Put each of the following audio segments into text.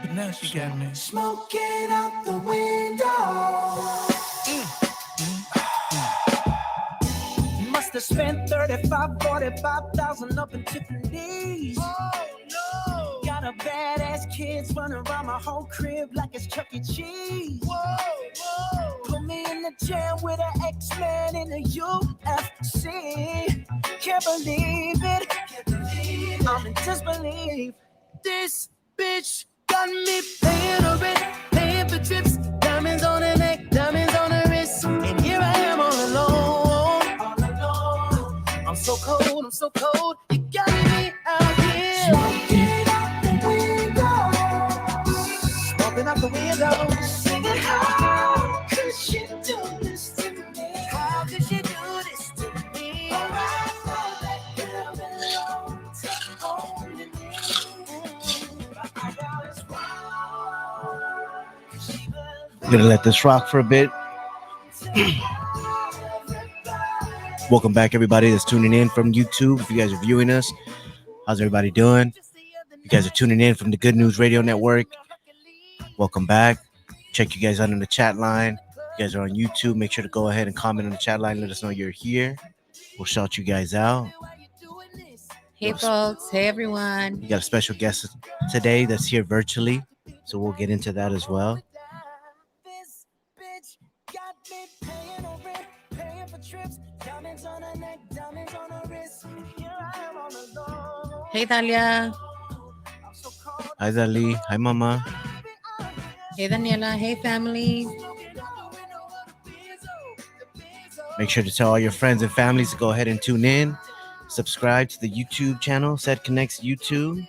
But now she got me Smoking out the window. Must have spent 45,000 up in Tiffany's. Oh no! Got a badass kids running around my whole crib like it's Chuck E. Cheese. Whoa, whoa! Put me in the jail with an X-Man in the UFC. Can't believe it. I'm in disbelief. This bitch got me paying her rent, paying for trips, diamonds on her neck, diamonds on her wrist, and here I am all alone. I'm so cold, I'm so cold. You got me out here. Smoking out the window. Smoking out the window. Singing, how could she do this to me? How could she do this to me? Alright, so that girl belongs to only me. I'm gonna let this rock for a bit. Welcome back, everybody that's tuning in from YouTube. If you guys are viewing us, how's everybody doing? If you guys are tuning in from the Good News Radio Network, welcome back. Check you guys out in the chat line. If you guys are on YouTube, make sure to go ahead and comment on the chat line. Let us know you're here. We'll shout you guys out. Hey, folks. Hey, everyone. We got a special guest today that's here virtually, so we'll get into that as well. Hey, Dalia. Hi, Dali. Hi, Mama. Hey, Daniela. Hey, family. Make sure to tell all your friends and families to go ahead and tune in. Subscribe to the YouTube channel, Set Connects YouTube.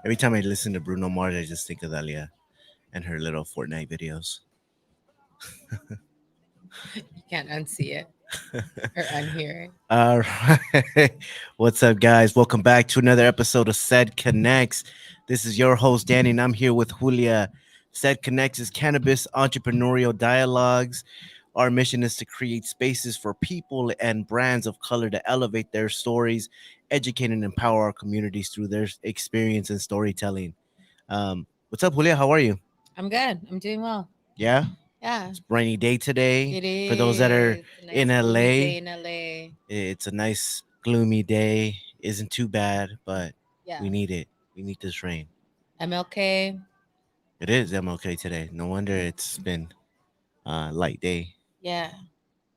Every time I listen to Bruno Mars, I just think of Dalia and her little Fortnite videos. You can't unsee it or unhear it. All right. What's up, guys? Welcome back to another episode of Set Connects. This is your host, Danny, and I'm here with Julia. Set Connects is cannabis entrepreneurial dialogues. Our mission is to create spaces for people and brands of color to elevate their stories, educate and empower our communities through their experience and storytelling. What's up, Julia? How are you? I'm good. I'm doing well. Yeah? Yeah. It's a rainy day today. It is. For those that are It's a nice in gloomy LA, day in LA. it's a nice gloomy day. Isn't too bad, but Yeah. we need it. We need this rain. MLK. It is MLK today. No wonder it's been light day. Yeah.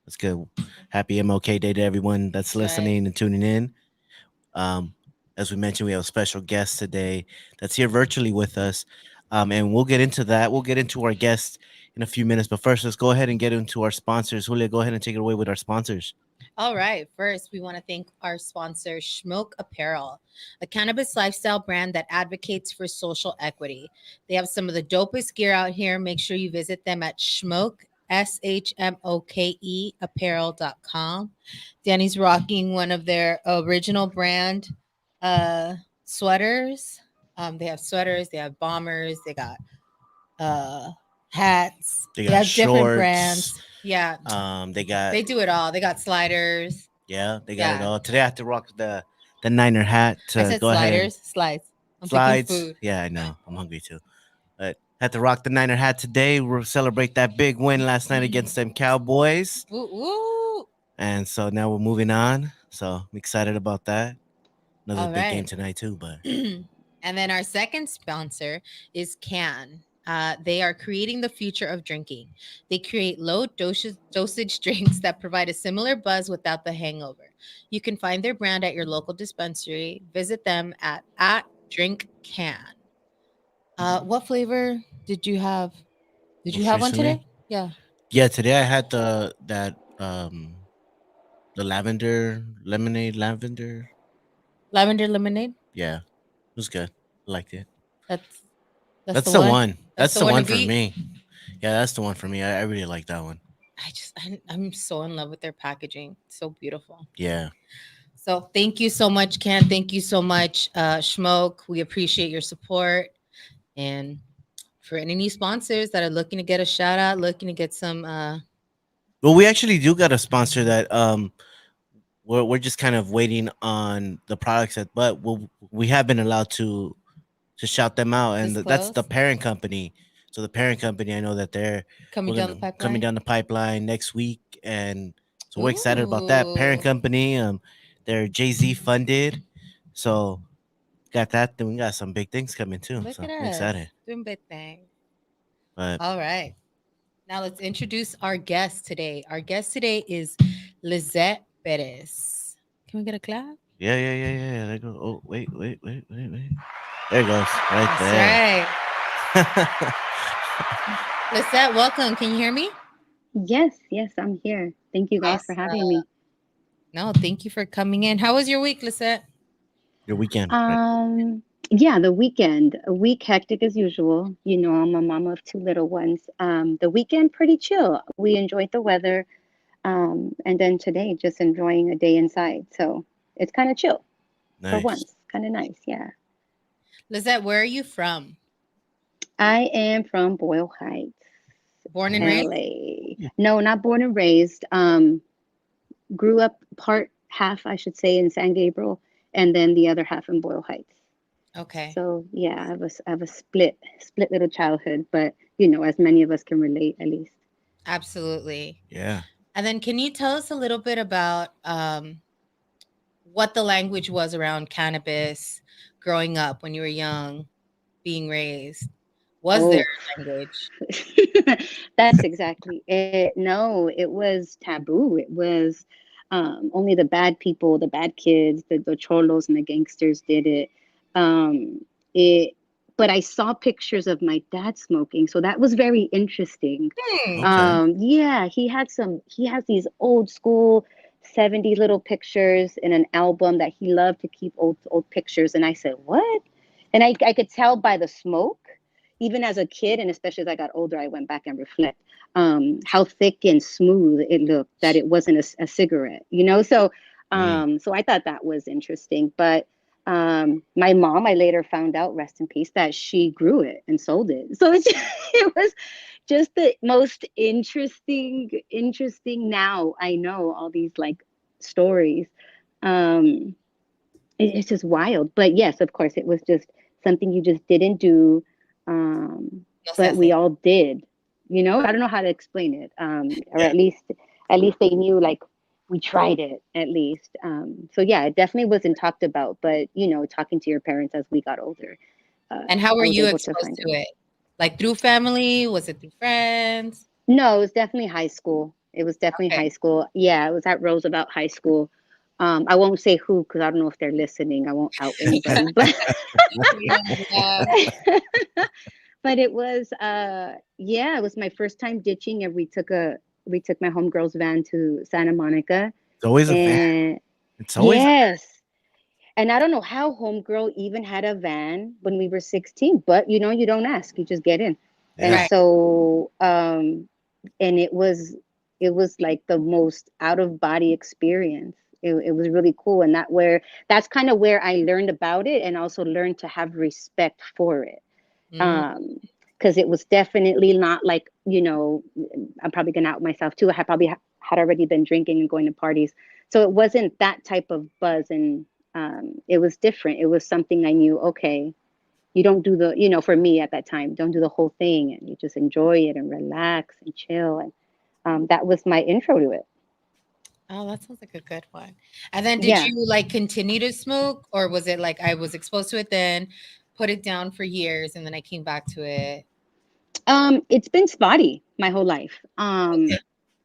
That's good. Happy MLK Day to everyone that's listening and tuning in. As we mentioned, we have a special guest today that's here virtually with us. And we'll get into that. We'll get into our guest in a few minutes. But first, let's go ahead and get into our sponsors. Julia, go ahead and take it away with our sponsors. All right. First, we want to thank our sponsor, Schmoke Apparel, a cannabis lifestyle brand that advocates for social equity. They have some of the dopest gear out here. Make sure you visit them at Schmoke, SHMOKE apparel.com. Danny's rocking one of their original brand sweaters. They have sweaters, they have bombers, they got hats, They they got have different shorts. brands. Yeah. They do it all. They got sliders. Yeah, they got it all. Today I have to rock the Niner hat to I said go sliders, ahead. slides. I'm Slides. thinking food. Yeah, I know. I'm hungry too. But had to rock the Niner hat today. We'll celebrate that big win last night against them Cowboys. Woo, woo. And so now we're moving on. So I'm excited about that. Another All big right. game tonight too. But And then our second sponsor is Can. They are creating the future of drinking. They create low dosage drinks that provide a similar buzz without the hangover. You can find their brand at your local dispensary. Visit them at Drink Can. What flavor did you have? Did you Most have one recently? today? Yeah. yeah, today I had the lavender lemonade lavender. Lavender lemonade. Yeah, it was good. I liked it. That's the one. That's the the one one to for beat? me. Yeah, that's the one for me. I really like that one. I'm so in love with their packaging. It's so beautiful. Yeah. So thank you so much, Ken. Thank you so much, Schmoke. We appreciate your support. And for any new sponsors that are looking to get a shout out, looking to get some Well, we actually do got a sponsor that we're just kind of waiting on the products that, but we have been allowed to shout them out, and that's the disclose parent company. So the parent company, I know that they're coming we're down the gonna coming pipeline. down the pipeline next week, and so we're excited about that parent Ooh, company. They're Jay-Z funded, so got that. Then we got some big things coming too, look so at we're us excited. doing big things. But All right. Now let's introduce our guest today. Our guest today is Lizzette Perez. Can we get a clap? yeah. There go. Oh, wait. There it goes, right That's there. right. Lisette, welcome. Can you hear me? Yes, yes, I'm here. Thank you guys for having Awesome. me. No, thank you for coming in. How was your week, Lisette? Your weekend, right? Um, yeah, the weekend, a week hectic as usual. You know, I'm a mama of two little ones. The weekend pretty chill. We enjoyed the weather. And then today just enjoying a day inside. So it's kind of chill for Nice. once. Kind of nice, yeah. Lisette, where are you from? I am from Boyle Heights, Born and Oh, raised? LA. No, not born and raised. Grew up part half, I should say, in San Gabriel, and then the other half in Boyle Heights. Okay. So yeah, I have a split little childhood, but you know, as many of us can relate, at least. Absolutely. yeah. And then can you tell us a little bit about what the language was around cannabis growing up when you were young, being raised? Was there Oh, a language? that's exactly it. No, it was taboo. It was only the bad people, the bad kids, the cholos and the gangsters did it. It, but I saw pictures of my dad smoking, so that was very interesting. Hmm. Okay. Yeah, he has these old school 70 little pictures in an album that he loved to keep old pictures. And I said, what? And I could tell by the smoke, even as a kid, and especially as I got older, I went back and reflect how thick and smooth it looked, that it wasn't a cigarette, you know? So Mm. so I thought that was interesting. But my mom, I later found out, rest in peace, that she grew it and sold it. So it was just the most interesting. Now I know all these like stories. um it's just wild. But yes, of course, it was just something you just didn't do. um No se but we hace. all did, you know. I don't know how to explain it. Or Yeah. at least they knew, like, we tried it at least. So yeah, it definitely wasn't talked about, but you know, talking to your parents as we got older, And how were I was you able to exposed find to out. it? Like through family? Was it through friends? No, it was definitely high school. It was definitely Okay. high school. Yeah, it was at Roosevelt High School. I won't say who because I don't know if they're listening. I won't out anybody, but Yeah. but it was yeah, it was my first time ditching, and we took my homegirl's van to Santa Monica. It's always a van. And It's always yes, and I don't know how homegirl even had a van when we were 16, but you know, you don't ask, you just get in. And yeah. Right. so and it was like the most out of body experience. It was really cool, and that's kind of where I learned about it, and also learned to have respect for it. Mm, um because it was definitely not like, you know, I'm probably gonna out myself too. I had probably had already been drinking and going to parties, so it wasn't that type of buzz. And it was different. It was something I knew, okay, you don't do the, you know, for me at that time, don't do the whole thing, and you just enjoy it and relax and chill. And that was my intro to it. oh, that sounds like a good one. And then did Yeah. you like continue to smoke, or was it like I was exposed to it then, put it down for years, and then I came back to it? It's been spotty my whole life. Okay.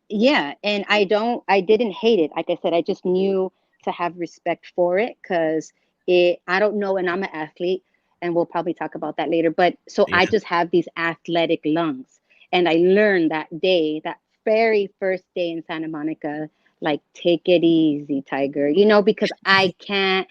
Yeah, and I didn't hate it. Like I said, I just knew to have respect for it, because I don't know, and I'm an athlete, and we'll probably talk about that later. But so Yeah. I just have these athletic lungs. And I learned that day, that very first day in Santa Monica, like, take it easy, Tiger, you know, because I can't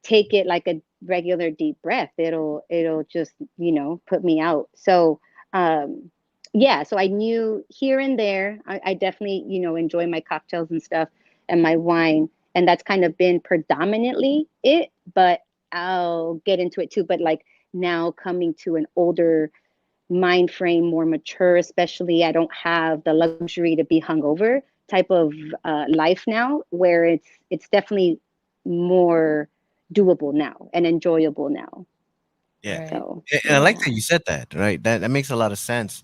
take it like a regular deep breath. It'll just, you know, put me out. So um yeah, so I knew here and there, I definitely, you know, enjoy my cocktails and stuff and my wine. and that's kind of been predominantly it. But I'll get into it too. But like now coming to an older mind frame, more mature, especially, I don't have the luxury to be hungover type of life now, where it's definitely more doable now and enjoyable now. Yeah. Right. So And I like yeah. that you said that, right? That makes a lot of sense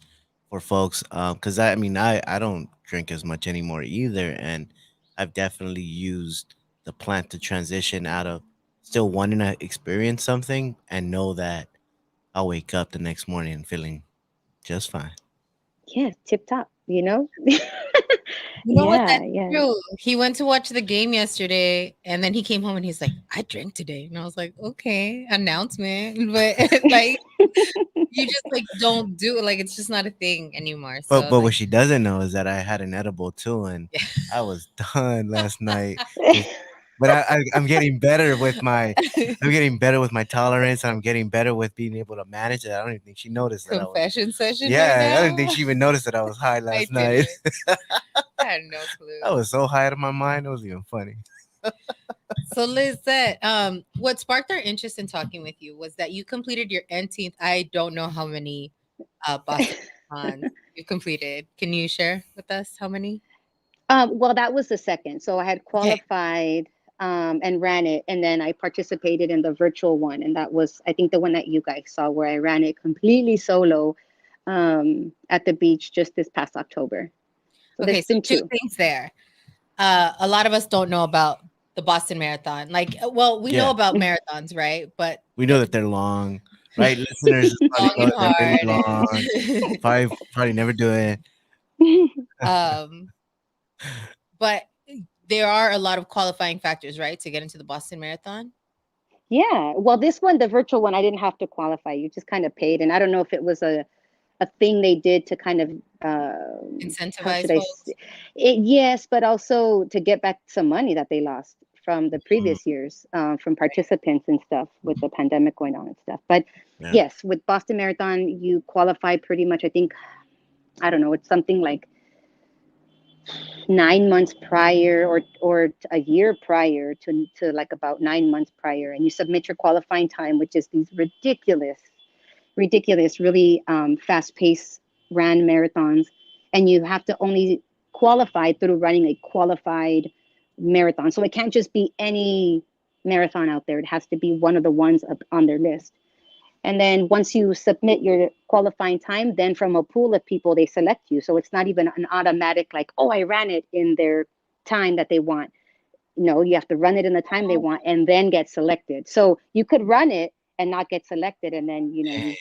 for folks. Because I mean, I don't drink as much anymore either, and I've definitely used the plant to transition out of still wanting to experience something and know that I'll wake up the next morning feeling just fine. Yeah, tip top, You know what? Yeah, That's yeah. true. He went to watch the game yesterday, and then he came home and he's like, "I drank today," and I was like, "Okay, announcement," but like you just like don't do it. Like it's just not a thing anymore. So But like, what she doesn't know is that I had an edible too, and I was done last night. Just, but I'm getting better with my, I'm getting better with my tolerance, and I'm getting better with being able to manage it. I don't even think she noticed that I was. confession session right Yeah, I now. don't think she even noticed that I was high I last night. didn't. I had no I clue. was so high out of my mind. It was even funny. So Liz said, what sparked our interest in talking with you was that you completed your 18th. I don't know how many Boston marathons you completed. Can you share with us how many? Well, that was the second. So I had Okay. qualified and ran it, and then I participated in the virtual one, and that was, I think, the one that you guys saw, where I ran it completely solo at the beach just this past October. So Okay, there's so been two two. things there. A lot of us don't know about the Boston Marathon. Like, well, we know Yeah, about marathons, right? But we know that they're long, right? Listeners probably long know and that they're really hard, long. and Probably never do it. um, but there are a lot of qualifying factors, right, to get into the Boston Marathon. Yeah. Well, this one, the virtual one, I didn't have to qualify. You just kind of paid, and I don't know if it was a thing they did to kind of how should Incentivize I. folks. Yes, but also to get back some money that they lost from the Mm, previous years, from participants and stuff with the pandemic going on and stuff. But yeah. yes, with Boston Marathon, you qualify pretty much. I think, I don't know, it's something like 9 months prior, or a year prior to like about 9 months prior, and you submit your qualifying time, which is these ridiculous, really fast paced ran marathons, and you have to only qualify through running a qualified marathon. So it can't just be any marathon out there. It has to be one of the ones up on their list. And then once you submit your qualifying time, then from a pool of people, they select you. So it's not even an automatic, like, oh, I ran it in their time that they want. No, you have to run it in the time they want and then get selected. So you could run it and not get selected. And then, you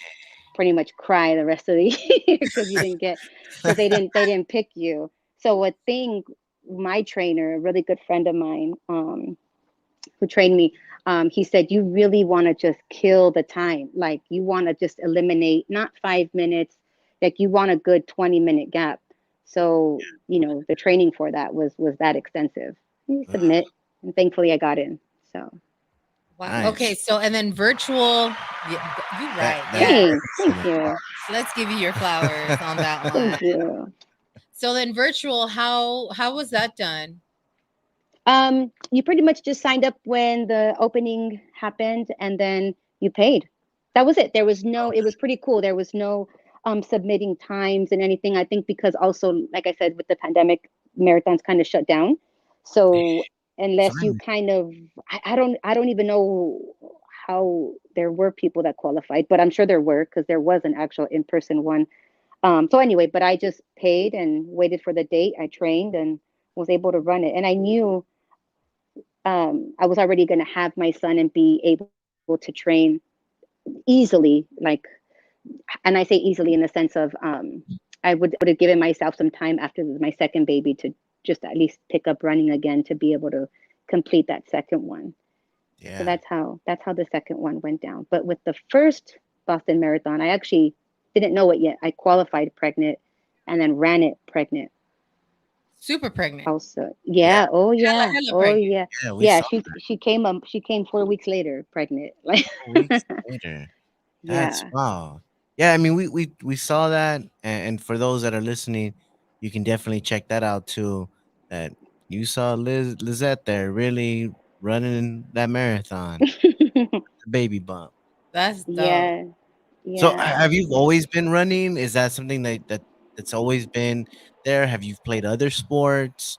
pretty much cry the rest of the year because you didn't get, because they didn't pick you. So a thing, my trainer, a really good friend of mine, who trained me, he said, you really want to just kill the time. Like you want to just eliminate not 5 minutes, like you want a good 20-minute gap. So, the training for that was that extensive. You Ugh, submit, and thankfully I got in. So Wow. Okay, nice. so and then virtual. Yeah, you're That right. that's Yeah, thanks. excellent. Thank you. let's give you your flowers on that one. Thank you. So then virtual, how was that done? You pretty much just signed up when the opening happened, and then you paid. That was it. There was no, it was pretty cool. There was no submitting times and anything. I think because also, like I said, with the pandemic, marathons kind of shut down. So unless you Finally. kind of, I don't even know how there were people that qualified, but I'm sure there were, because there was an actual in-person one. So anyway, but I just paid and waited for the date. I trained and was able to run it. And I knew I was already going to have my son and be able to train easily, like, and I say easily in the sense of I would have given myself some time after my second baby to just at least pick up running again to be able to complete that second one. So Yeah. that's how the second one went down. But with the first Boston Marathon, I actually didn't know it yet. I qualified pregnant and then ran it pregnant Super pregnant. also. Yeah. Yeah. Oh Hella, yeah. hella Oh pregnant. yeah. Yeah. We Yeah. saw She came 4 weeks later pregnant. Like 4 weeks later. That's yeah. wow. Yeah, I mean, we saw that, and for those that are listening, you can definitely check that out too. That You saw Lizzette there really running that marathon, the baby bump. That's dope. Yeah, So yeah. have you always been running? Is that something that's always been there? Have you played other sports?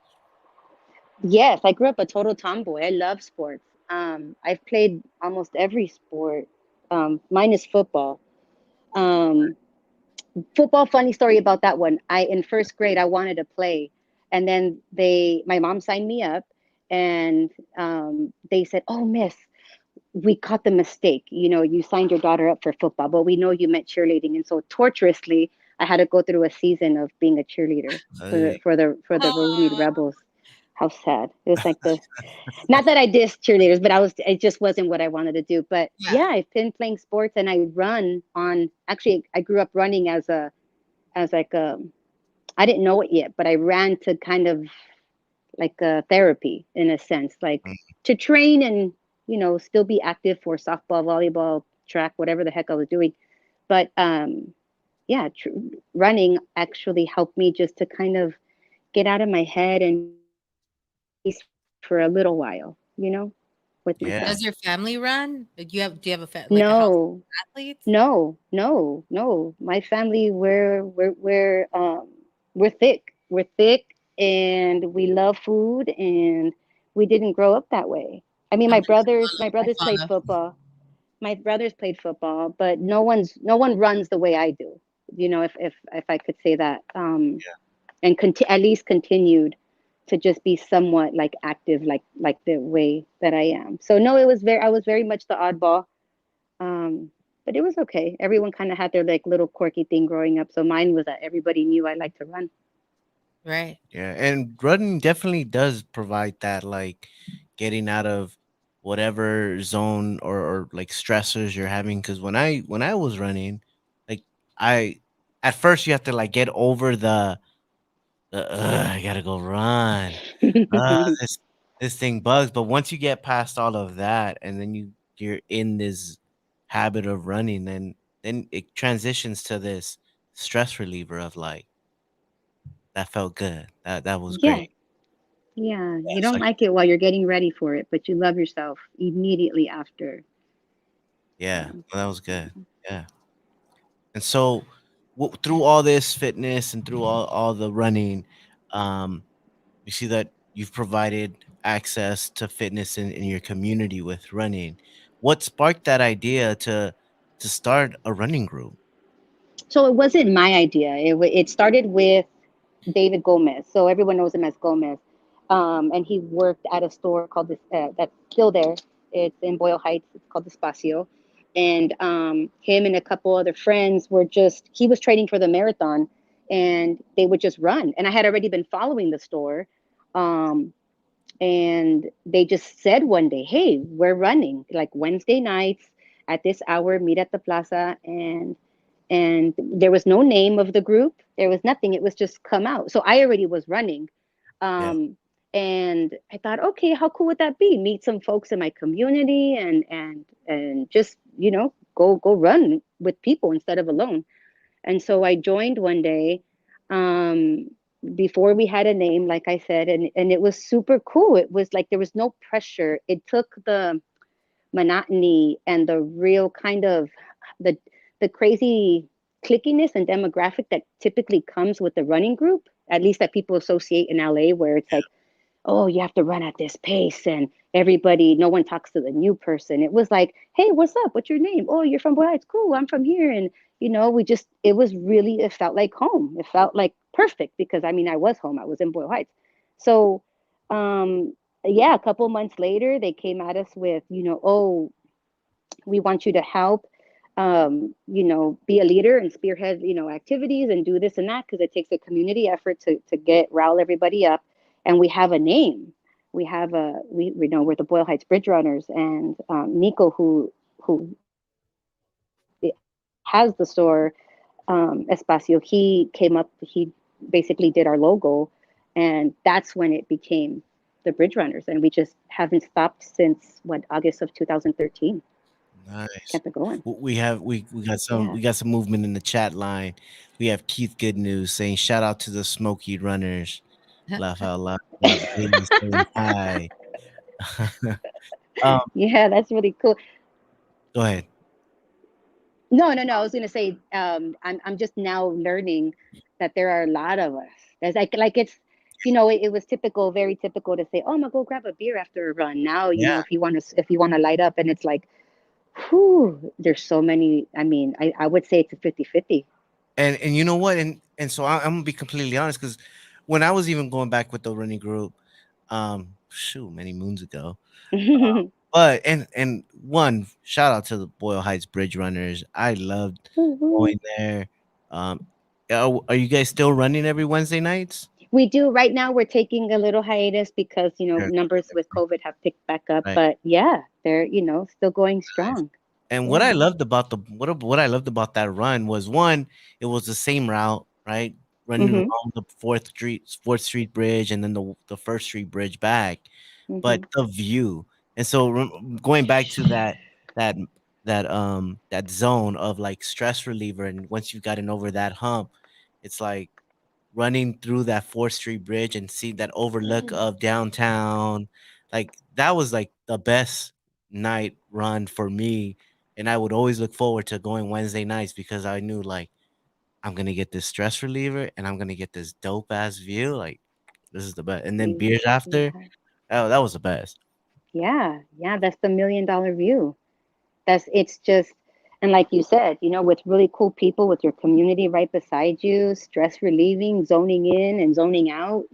Yes, I grew up a total tomboy. I love sports. I've played almost every sport, minus football. Um, Football, funny story about that one. I in first grade I wanted to play, and then my mom signed me up, and they said, "Oh, miss, we caught the mistake. You know, you signed your daughter up for football, but we know you meant cheerleading." And so torturously, I had to go through a season of being a cheerleader for Uh, the Rooney Aw, Rebels. How sad! It was like the not that I dissed cheerleaders, but it just wasn't what I wanted to do. But yeah. yeah, I've been playing sports and I run on. Actually, I grew up running as like a I didn't know it yet, but I ran to kind of like a therapy in a sense, like to train and still be active for softball, volleyball, track, whatever the heck I was doing. But yeah, running actually helped me just to kind of get out of my head and just for a little while, with yeah. myself. Does your family run? Do you have like a house of No, athletes? no. My family, we're thick. We're thick, and we love food, and we didn't grow up that way. I mean, I'm gonna my my brothers played father. football. My brothers played football, but no one runs the way I do. If I could say that, and at least continued to just be somewhat like active, like the way that I am. So no, I was very much the oddball, but it was okay. Everyone kind of had their like little quirky thing growing up. So mine was that everybody knew I liked to run. Right. Yeah, and running definitely does provide that, like getting out of whatever zone or like stressors you're having. Because when I was running, like I at first you have to like get over the I gotta go run. This this thing bugs. But once you get past all of that, and then you're in this habit of running, then it transitions to this stress reliever of like that felt good. That was Yeah, great. yeah. Yeah, You so don't like it while you're getting ready for it, but you love yourself immediately after. yeah, So well, that was good. Yeah. And so through all this fitness and through all the running, um, you see that you've provided access to fitness in your community with running. What sparked that idea to start a running group? so it wasn't my idea. It started with David Gomez. So everyone knows him as Gomez. And he worked at a store called this that's still there. It's in Boyle Heights. It's called Espacio. And him and a couple other friends were just he was training for the marathon, and they would just run. And I had already been following the store. Um, and they just said one day, "Hey, we're running like Wednesday nights at this hour. Meet at the plaza." And there was no name of the group. There was nothing. It was just come out. So I already was running, Yeah. um, and I thought, okay, how cool would that be? Meet some folks in my community and just go run with people instead of alone. And so I joined one day, um, before we had a name, like I said, and it was super cool. It was like there was no pressure. It took the monotony and the real kind of the the crazy clickiness and demographic that typically comes with the running group, at least that people associate in LA, where it's like, oh, you have to run at this pace and no one talks to the new person. It was like, hey, what's up? What's your name? Oh, you're from Boyle Heights. Cool, I'm from here. And it felt like home. It felt like perfect because I mean I was home. I was in Boyle Heights. So um yeah, a couple months later they came at us with, oh, we want you to help, be a leader and spearhead, activities and do this and that because it takes a community effort to get rile everybody up. And we have a name. We know we're the Boyle Heights Bridge Runners, and Nico, who has the store, Espacio, he came up. He basically did our logo, and that's when it became the Bridge Runners, and we just haven't stopped since August of 2013. Nice. Kept it going. We Yeah. got some movement in the chat line. We have Keith Good News saying shout out to the Smoky Runners. Laugh out loud. Got babies saying hi. um, Yeah, that's really cool. Go ahead. No, no, no. I was gonna say, I'm just now learning that there are a lot of us. There's like it's, it was typical, very typical to say, "Oh, I'm gonna go grab a beer after a run." Now, Yeah, if you want to light up, and it's like, whew, there's so many. I mean, I would say it's a 50-50. and you know what? And so I'm gonna be completely honest because when I was even going back with the running group, shoot, many moons ago. But and one shout out to the Boyle Heights Bridge Runners. I loved going there. Um, are you guys still running every Wednesday nights? We do right now. We're taking a little hiatus because Sure. numbers with COVID have picked back up. Right. But yeah, they're still going strong. And what I Yeah. loved about what I loved about that run was one, it was the same route, right? Running Mhm. along the Fourth Street Bridge, and then the First Street Bridge back, but Mhm. the view. And so going back to that that zone of like stress reliever, and once you've gotten over that hump, it's like running through that Fourth Street Bridge and see that overlook of downtown. Like that was like the best night run for me. And I would always look forward to going Wednesday nights because I knew like I'm gonna get this stress reliever and I'm gonna get this dope ass view. Like this is the best. And then beers after. Yeah. Oh, that was the best. Yeah. Yeah. That's the $1 million view. It's just, and like you said, with really cool people, with your community right beside you, stress relieving, zoning in and zoning out,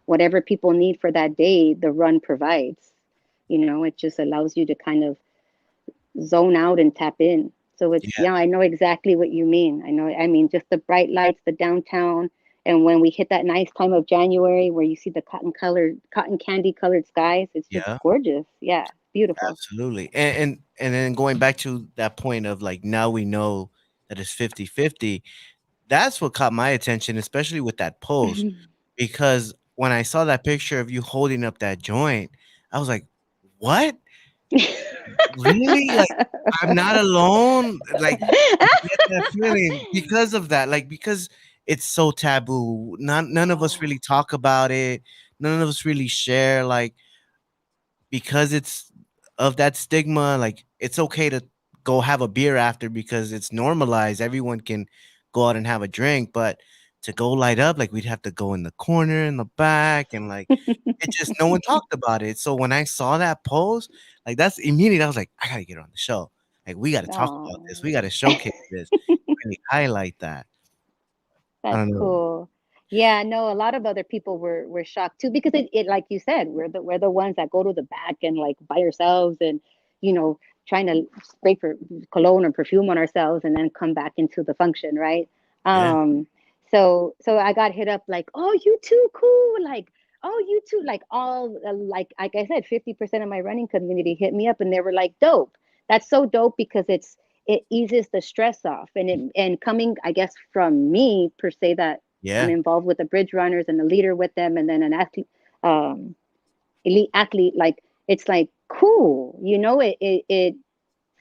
whatever people need for that day, the run provides. It just allows you to kind of zone out and tap in. So Yeah. yeah, I know exactly what you mean. I mean, just the bright lights, the downtown. And when we hit that nice time of January where you see the cotton candy colored skies, it's just Yeah. gorgeous. Yeah, beautiful. Absolutely. And then going back to that point of like now we know that it's 50-50. That's what caught my attention, especially with that post, because when I saw that picture of you holding up that joint, I was like, "What? Really? Like, I'm not alone?" Like, I get that feeling because of that, like, because it's so taboo. None of us Oh. really talk about it. None of us really share, like, because it's of that stigma, like it's okay to go have a beer after because it's normalized. Everyone can go out and have a drink, but to go light up, like we'd have to go in the corner in the back and like it just no one talked about it. So when I saw that post, like that's immediate. I was like, I gotta get her on the show. Like we gotta talk about this. Oh. We gotta showcase this. Really highlight that. I That's don't know. cool. Yeah, no, a lot of other people were shocked too because it like you said, we're the ones that go to the back and like by ourselves and you know trying to spray for cologne or perfume on ourselves and then come back into the function, right? Yeah. So I got hit up like, "Oh, you too cool." Like, "Oh, you too." Like all like I said, 50% of my running community hit me up and they were like, "Dope." That's so dope because it eases the stress off and coming I guess from me per se that I'm Yeah. involved with the bridge runners and a leader with them and then an athlete elite athlete like it's like cool it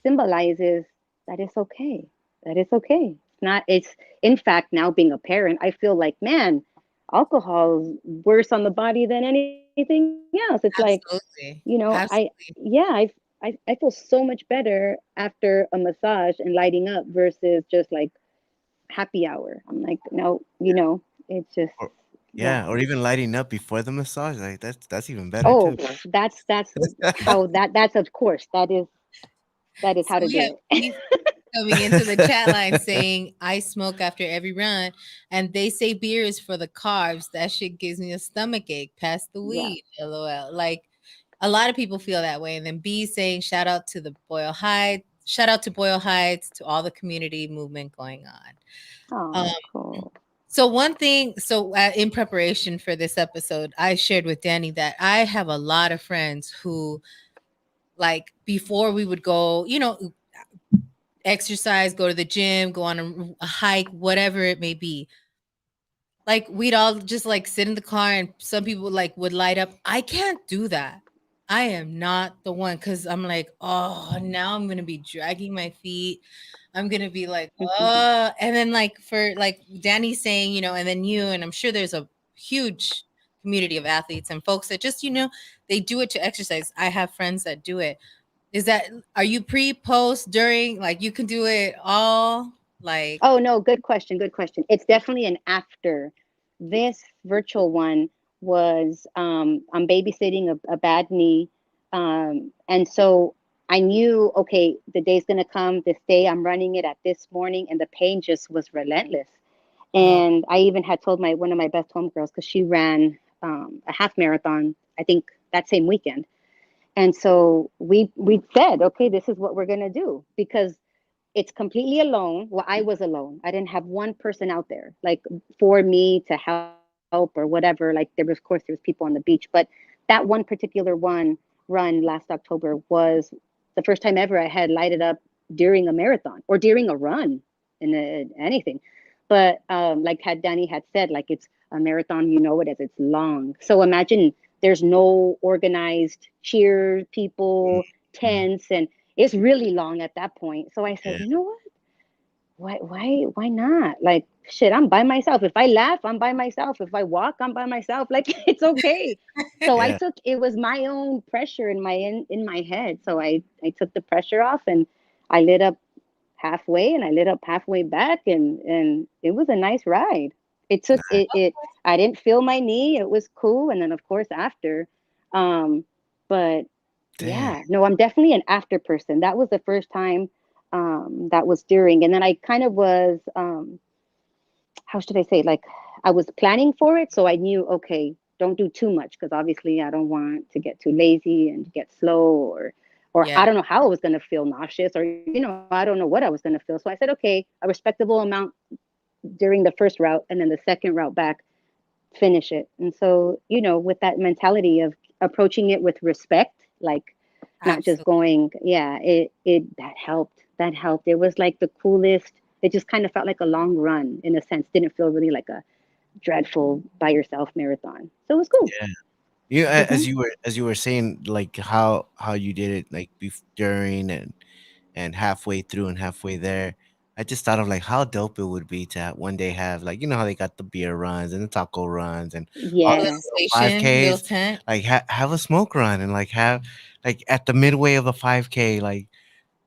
symbolizes that it's okay, it's in fact now being a parent I feel like man alcohol is worse on the body than anything else. It's like Absolutely. Absolutely. I feel so much better after a massage and lighting up versus just like happy hour. I'm like, no, it's just, Or yeah. yeah, or even lighting up before the massage. Like that's even better Oh, too. that's how that's of course that is So how to we have do it. people coming into the chat line saying I smoke after every run, and they say beer is for the carbs. That shit gives me a stomach ache. Pass the Yeah. weed, lol. Like a lot of people feel that way. And then B saying shout out to the Boyle Heights, shout out to Boyle Heights, to all the community movement going on. Oh, cool. So one thing, in preparation for this episode, I shared with Danny that I have a lot of friends who, like, before we would go, exercise, go to the gym, go on a hike, whatever it may be. Like we'd all just like sit in the car and some people like would light up. I can't do that. I am not the one because I'm like, oh, now I'm gonna be dragging my feet. I'm gonna be like, oh, and then like for like Danny saying, and then you, and I'm sure there's a huge community of athletes and folks that just, they do it to exercise. I have friends that do it. Is that, are you pre, post, during? Like you can do it all? Like, Oh no, good question. Good question. It's definitely an after. This virtual one was I'm babysitting a bad knee. And so I knew, okay, the day's gonna come, this day I'm running it at this morning, and the pain just was relentless. oh, And I even had told my one of my best homegirls, because she ran a half marathon, I think that same weekend. And so we said, okay, this is what we're gonna do, because it's completely alone. Well, I was alone. I didn't have one person out there like for me to help or whatever. Like there was, of course, there was people on the beach, but that one particular run last October was the first time ever I had lighted up during a marathon or during a run in anything. But like had Danny had said, like it's a marathon, you know it as it's long. So imagine there's no organized cheer people, Mhm. tents, and it's really long at that point. So I said, Yeah. you know what? Why not? Like, shit, I'm by myself. If I laugh, I'm by myself. If I walk, I'm by myself. Like, it's okay. So I Yeah. took, it was my own pressure in my head. So I took the pressure off, and I lit up halfway, and I lit up halfway back, and it was a nice ride. It took it I didn't feel my knee. It was cool. And then of course after, um, but Damn. yeah, no, I'm definitely an after person. That was the first time that was during. And then I kind of was how should I say, like I was planning for it, so I knew, okay, don't do too much, because obviously I don't want to get too lazy and get slow, or I yeah. don't know how I was going to feel nauseous, or I don't know what I was going to feel. So I said, okay, a respectable amount during the first route, and then the second route back, finish it. And so, with that mentality of approaching it with respect, like not just Absolutely. going, yeah, it that helped. It was like the coolest. It just kind of felt like a long run in a sense. Didn't feel really like a dreadful by yourself marathon. So it was cool. Yeah. You Hmm. as you were saying, like how you did it, like during and halfway through and halfway there. I just thought of like how dope it would be to one day have, like, how they got the beer runs and the taco runs and all A little these Yeah. little station, little 5Ks. tent. Like have a smoke run and like have, like, at the midway of a 5K, like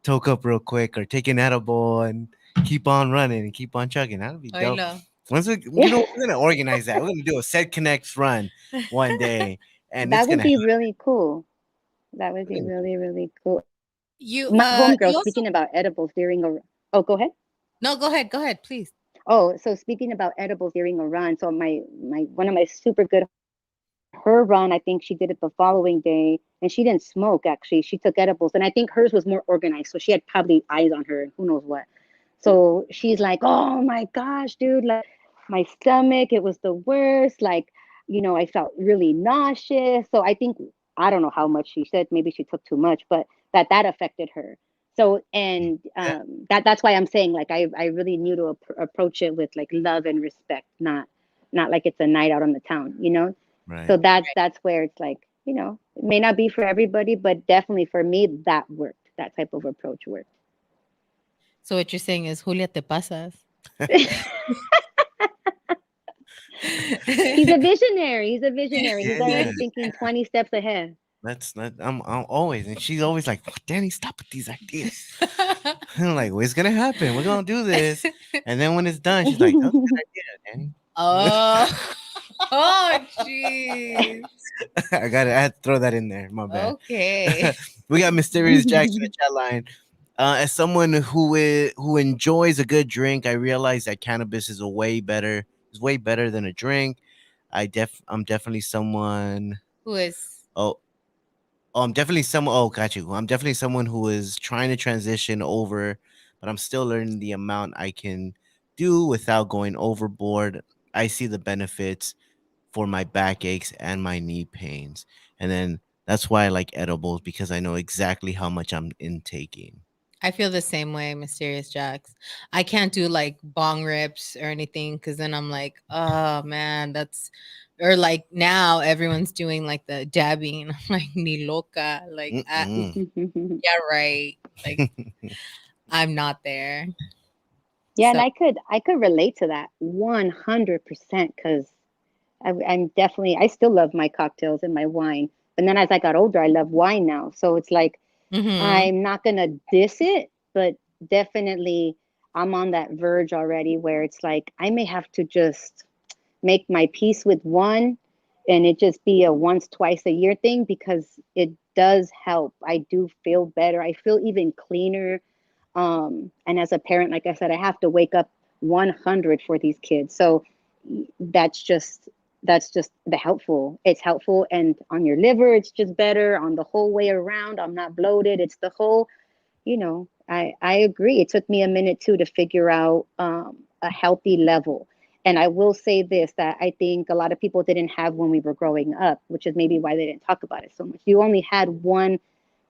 toke up real quick or take an edible and keep on running and keep on chugging. That would be I dope. love. Once we, we're gonna organize that. We're gonna do a Set Connects run one day, and it's That would gonna be really cool. That would be happen. really, really cool. You My homegirl, you also speaking about edibles during a, oh, go ahead. no, go ahead, please. Oh, so speaking about edibles during a run, so my one of my super good homegirls, her run, I think she did it the following day, and she didn't smoke actually. She took edibles, and I think hers was more organized, so she had probably eyes on her and who knows what. So she's like, "Oh my gosh, dude, like my stomach, it was the worst. Like, I felt really nauseous." So I think, I don't know how much she said, maybe she took too much, but that affected her. So, and Yeah, that's why I'm saying, like, I really knew to approach it with like love and respect, not like it's a night out on the town. right. So that's where it's like, it may not be for everybody, but definitely for me that worked. That type of approach worked. So what you're saying is Julia te pasas. He's a visionary. He's a visionary. He's Yeah, already thinking 20 steps ahead. that's not. I'm always, and she's always like, "Danny, stop with these ideas." I'm like, "What's gonna happen? We're gonna do this," and then when it's done, she's like, "That was a good idea, Oh. Oh, jeez. Danny." I had to throw that in there. My bad. Okay. We got Mysterious Jackson in the chat line. As someone who enjoys a good drink, I realize that cannabis is way better than a drink. I'm definitely someone. Who is Oh, I'm definitely someone. Oh, got you. I'm definitely someone who is trying to transition over, but I'm still learning the amount I can do without going overboard. I see the benefits for my backaches and my knee pains, and then that's why I like edibles, because I know exactly how much I'm intaking. I feel the same way, Mysterious Jax. I can't do like bong rips or anything because then I'm like, oh man, that's or like now everyone's doing like the dabbing. I'm like, ni loca. Like, Mm-mm. yeah, right. Like, I'm not there. Yeah, and So I could relate to that 100%, because I'm definitely, I still love my cocktails and my wine. And then as I got older, I love wine now. So it's like, Mm-hmm. I'm not going to diss it, but definitely I'm on that verge already where it's like, I may have to just make my peace with one and it just be a once, twice a year thing because it does help. I do feel better. I feel even cleaner. And as a parent, like I said, I have to wake up 100 for these kids. So that's just that's just the helpful. It's helpful, and on your liver, it's just better. On the whole way around, I'm not bloated. It's the whole, I agree. It took me a minute too to figure out a healthy level. And I will say this, that I think a lot of people didn't have when we were growing up, which is maybe why they didn't talk about it so much. You only had one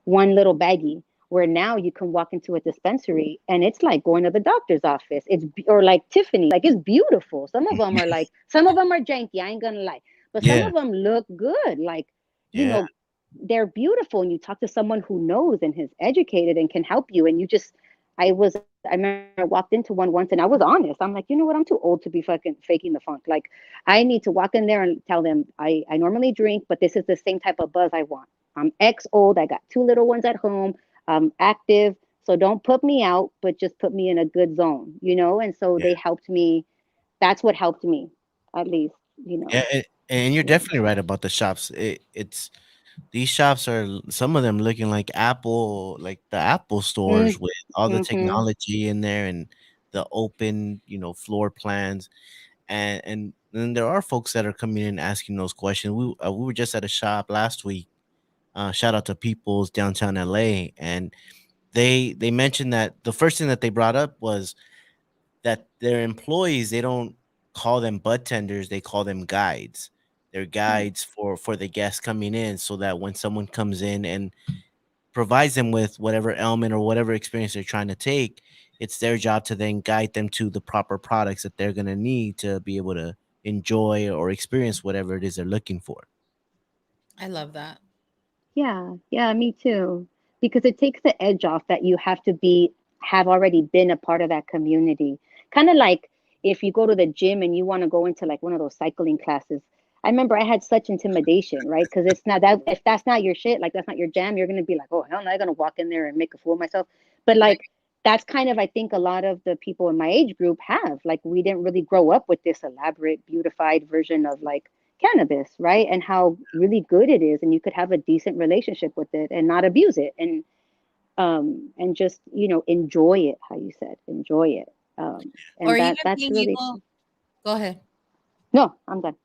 little baggie, where now you can walk into a dispensary and it's like going to the doctor's office. Or like Tiffany, like it's beautiful. Some of them are janky, I ain't gonna lie, but some Yeah, of them look good. Like, you yeah, know, they're beautiful, and you talk to someone who knows and is educated and can help you, and I remember I walked into one once and I was honest. I'm like, you know what? I'm too old to be fucking faking the funk. Like, I need to walk in there and tell them I normally drink, but this is the same type of buzz I want. I'm X old. I got two little ones at home. I'm active. So don't put me out, but just put me in a good zone. And so yeah, they helped me. That's what helped me, at least, you yeah. know. And you're Yeah. definitely right about the shops. It's these shops are some of them looking like Apple, like the Apple Mm, stores with all the mm-hmm. technology in there and the open, floor plans. And then there are folks that are coming in asking those questions. We were just at a shop last week. Shout out to People's downtown LA, and they mentioned that the first thing that they brought up was that their employees, they don't call them bud tenders, they call them guides. They're guides for the guests coming in, so that when someone comes in and provides them with whatever element or whatever experience they're trying to take, it's their job to then guide them to the proper products that they're going to need to be able to enjoy or experience whatever it is they're looking for. I love that. Yeah, yeah, me too. Because it takes the edge off that you have already been a part of that community. Kind of like if you go to the gym and you want to go into like one of those cycling classes. I remember I had such intimidation, right? Because it's not that if that's not your shit, like that's not your jam, you're gonna be like, oh hell no, I'm gonna walk in there and make a fool of myself. But Right. like that's kind of I think a lot of the people in my age group have. Like we didn't really grow up with this elaborate, beautified version of like cannabis, right? And how really good it is, and you could have a decent relationship with it and not abuse it, and just enjoy it. How you said, enjoy it, and Or even that's being really able, go ahead. no. I'm done.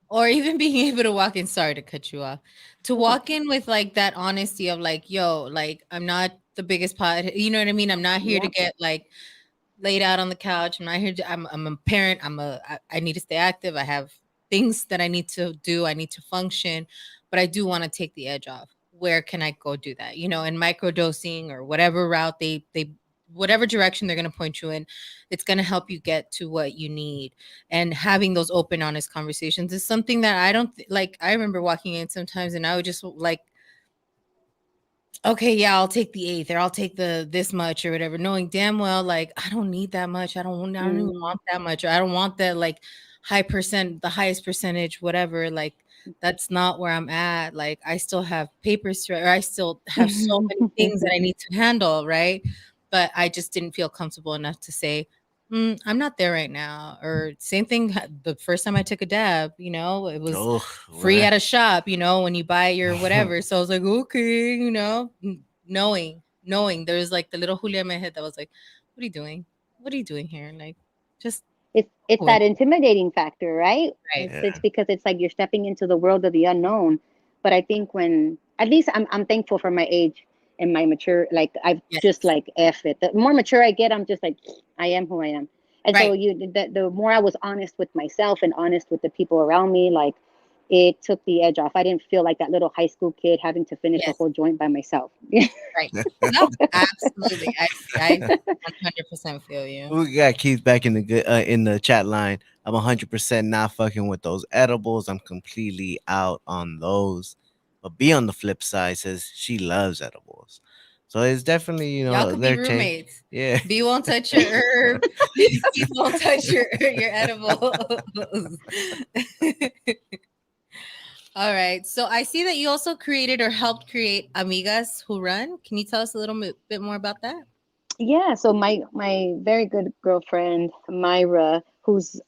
Or even being able to walk in, sorry to cut you off, to It's walk okay. in with like that honesty of like, yo, like I'm not the biggest pot, you know what I mean? I'm not here to Yeah. get like laid out on the couch. I'm not here to, I'm a parent. I need to stay active. I have things that I need to do. I need to function, but I do want to take the edge off. Where can I go do that? And microdosing or whatever route whatever direction they're going to point you in, it's going to help you get to what you need. And having those open, honest conversations is something that I don't like. I remember walking in sometimes and I would just like, okay, yeah, I'll take the eighth or I'll take the this much or whatever, knowing damn well like I don't need that much. I don't even Mm. want that much, or I don't want that like the highest percentage, whatever. Like that's not where I'm at. Like I still have papers to write, or I still have so many things that I need to handle, right? But I just didn't feel comfortable enough to say, I'm not there right now. Or same thing the first time I took a dab, it was Oh, free well. at a shop, when you buy your whatever. So I was like, okay, knowing there was like the little Julia in my head that was like, what are you doing? What are you doing here? Like, just it's do it. that intimidating factor, right? Right. It's Yeah. because it's like you're stepping into the world of the unknown. But I think when at least I'm thankful for my age and my mature. Like I've just Yes. like F it. The more mature I get, I'm just like I am who I am. And so Right. the more I was honest with myself and honest with the people around me, like it took the edge off. I didn't feel like that little high school kid having to finish a Yes. whole joint by myself. Right. No, absolutely. I 100% feel you. We got Keith back in the chat line. I'm 100% not fucking with those edibles. I'm completely out on those. But B on the flip side says she loves edibles. So it's definitely, Y'all could be their take. roommates. Yeah. B won't touch your herb. C won't touch your edibles. All right. So I see that you also created or helped create Amigas Who Run. Can you tell us a little bit more about that? Yeah, so my very good girlfriend Myra, who's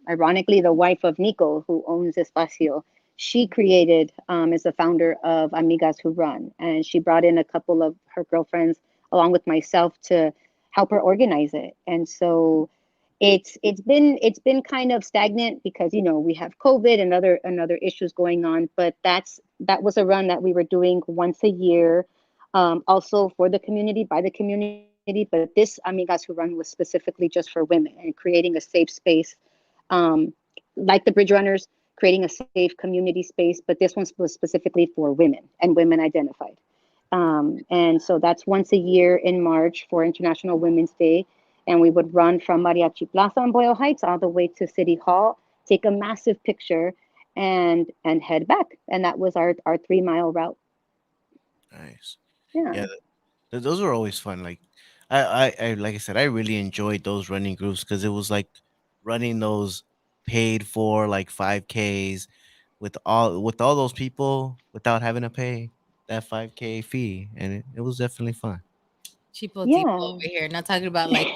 ironically the wife of Nico, who owns Espacio, she created is the founder of Amigas Who Run, and she brought in a couple of her girlfriends along with myself to help her organize it. And so it's been kind of stagnant because we have COVID and other issues going on, but that was a run that we were doing once a year, also for the community, by the community. But this Amigas Who Run was specifically just for women and creating a safe space, um, like the Bridge Runners, creating a safe community space. But this one was specifically for women and women identified. And so that's once a year in March for International Women's Day. And we would run from Mariachi Plaza on Boyle Heights all the way to City Hall, take a massive picture, and head back. And that was our 3 mile route. Nice. Yeah. Yeah, those were always fun. Like, I like I said, I really enjoyed those running groups because it was like running those paid for like 5Ks with all those people without having to pay that 5K fee, and it was definitely fun. Cheapo tipo Yeah. over here. Not talking about like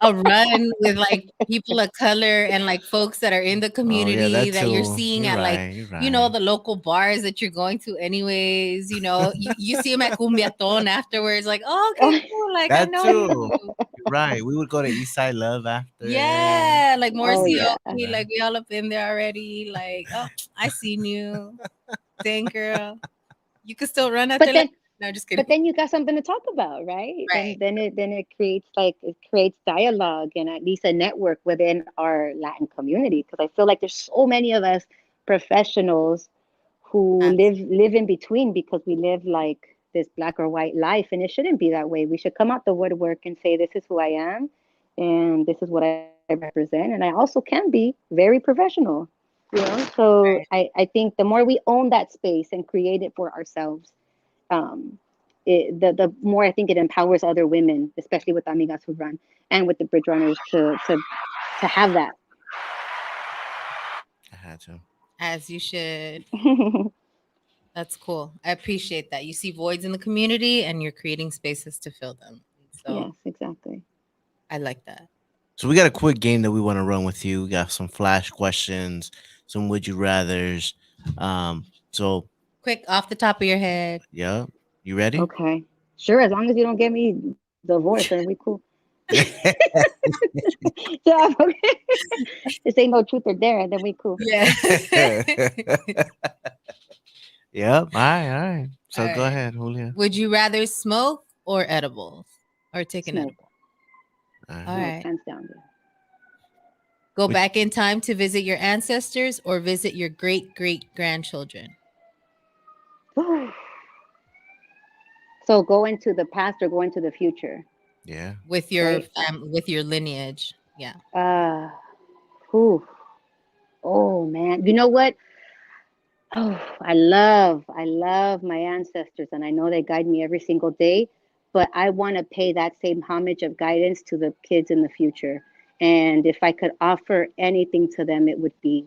a run with like people of color and like folks that are in the Oh yeah, community that that you're too. seeing You're at like right. You're right. the local bars that you're going to anyways. You see them at Cumbiaton afterwards, like, oh, okay, cool, like I That know too. you. You're right. We would go to East Side Love after. Yeah, like Oh Morrissey, yeah. Right. like we all up in there already. Like, oh, I seen you. Dang girl. You could still run at But the then no, just but kidding. then you got something to talk about, right? Right. Then it creates dialogue and at least a network within our Latin community, because I feel like there's so many of us professionals who live in between, because we live like this black or white life, and it shouldn't be that way. We should come out the woodwork and say, this is who I am and this is what I represent, and I also can be very professional. So Right. I think the more we own that space and create it for ourselves, um, the more I think it empowers other women, especially with Amigas Who Run and with the Bridge Runners, to have that. I had to. As you should. That's cool. I appreciate that. You see voids in the community and you're creating spaces to fill them. So Yes, exactly. I like that. So we got a quick game that we want to run with you. We got some flash questions, some would you rather's. So Quick, off the top of your head. yeah, you ready? Okay. Sure, as long as you don't get me divorced, then we cool. Yeah, okay. This ain't no truth or dare, then we cool. Yeah. Yep. All right. All right. All So go right. ahead, Julia. Would you rather smoke or edibles? Or take an Smoke. edible? All All right. Smoke, right. hands down. Go Which, back in time to visit your ancestors or visit your great great grandchildren So go into the past or go into the future, yeah. with your right? with your lineage. Yeah. Uh, whew. Oh man. You know what? Oh, I love my ancestors, and I know they guide me every single day, but I want to pay that same homage of guidance to the kids in the future. And if I could offer anything to them, it would be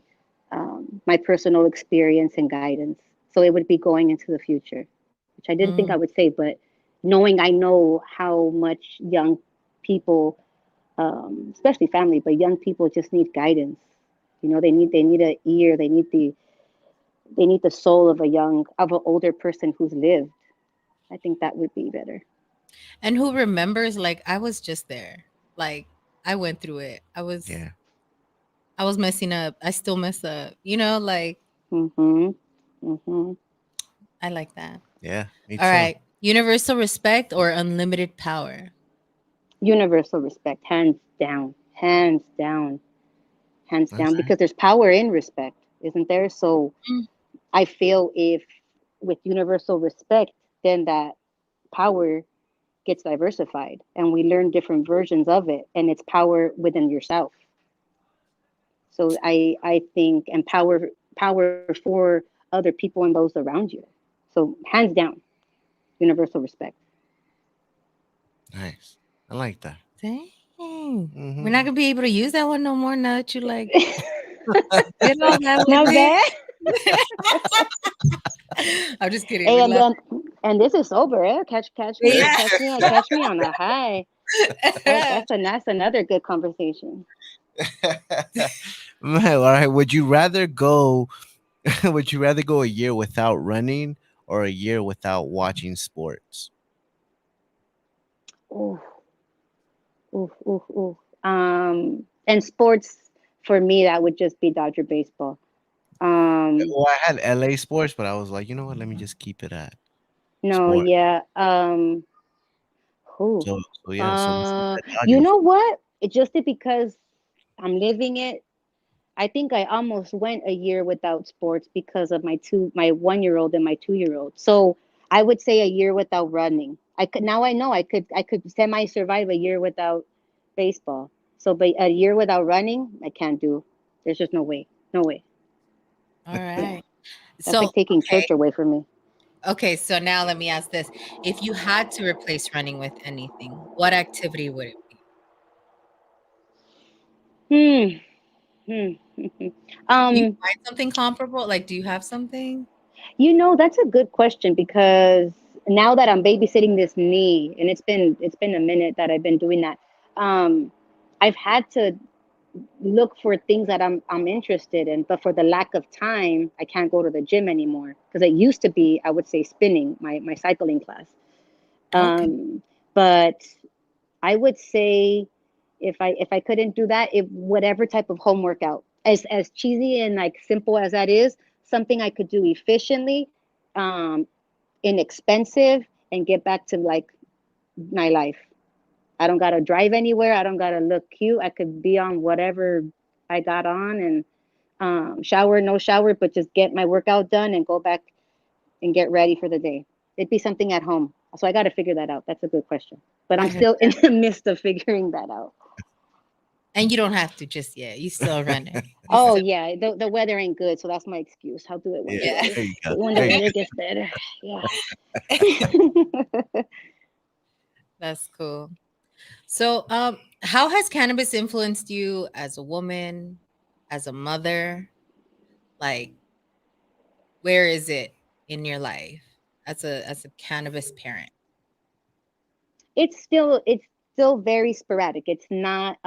my personal experience and guidance. So it would be going into the future, which I didn't think I Mm. would say, but knowing I know how much young people, especially family, but young people just need guidance. They need an ear. They need the soul of an older person who's lived. I think that would be better. And who remembers, like, I was just there. Like, I went through it. Yeah. I was messing up. I still mess up. Like, Mm-hmm. Mm-hmm. I like that. Yeah. Me All too. right. Universal respect or unlimited power? Universal respect, hands down, hands down, hands down. Okay. Because there's power in respect, isn't there? So Mm. I feel if with universal respect, then that power gets diversified, and we learn different versions of it, and it's power within yourself. So I think, and power for other people and those around you. So hands down, universal respect. Nice. I like that. Dang. We're not Hmm. gonna be able to use that one no more now that you like did all that with Not me. bad. I'm just kidding. Hey, We and love then and this is sober. Eh? yeah. Catch me on a high. That's another good conversation. Man, all right. Would you rather go? Would you rather go a year without running or a year without watching sports? Ooh, ooh. And sports for me that would just be Dodger baseball. Um, Well, I had LA sports, but I was like, you know what? Let me just keep it at no, sport. yeah. Who? So yeah. So you said You Dodgers. know what? It just because I'm living it. I think I almost went a year without sports because of my 1 year old and my 2 year old. So I would say a year without running. I could now I know I could semi survive a year without baseball. So but a year without running, I can't do. There's just no way. No way. All Yeah. right. That's So like taking okay. church away from me. Okay, so now let me ask this. If you had to replace running with anything, what activity would it be? Hmm. Hmm. Can you um, find something comparable? Like, do you have something? that's a good question because now that I'm babysitting this knee, and it's been a minute that I've been doing that. Um, I've had to look for things that I'm interested in, but for the lack of time, I can't go to the gym anymore because it used to be I would say spinning my cycling class. Okay. But I would say if I couldn't do that, if whatever type of home workout, as cheesy and like simple as that is, something I could do efficiently, um, inexpensive, and get back to like my life. I don't gotta drive anywhere. I don't gotta look cute. I could be on whatever I got on and shower, no shower, but just get my workout done and go back and get ready for the day. It'd be something at home. So I got to figure that out. That's a good question. But I I'm heard still in that. the midst of figuring that out. And you don't have to just yet. You still running. You Oh still yeah, the weather ain't good, so that's my excuse. I'll do it when the Yeah. yeah. weather There you go. when the There you weather gets better. Yeah. That's cool. So, how has cannabis influenced you as a woman, as a mother? Like, where is it in your life as a cannabis parent? It's still very sporadic. It's not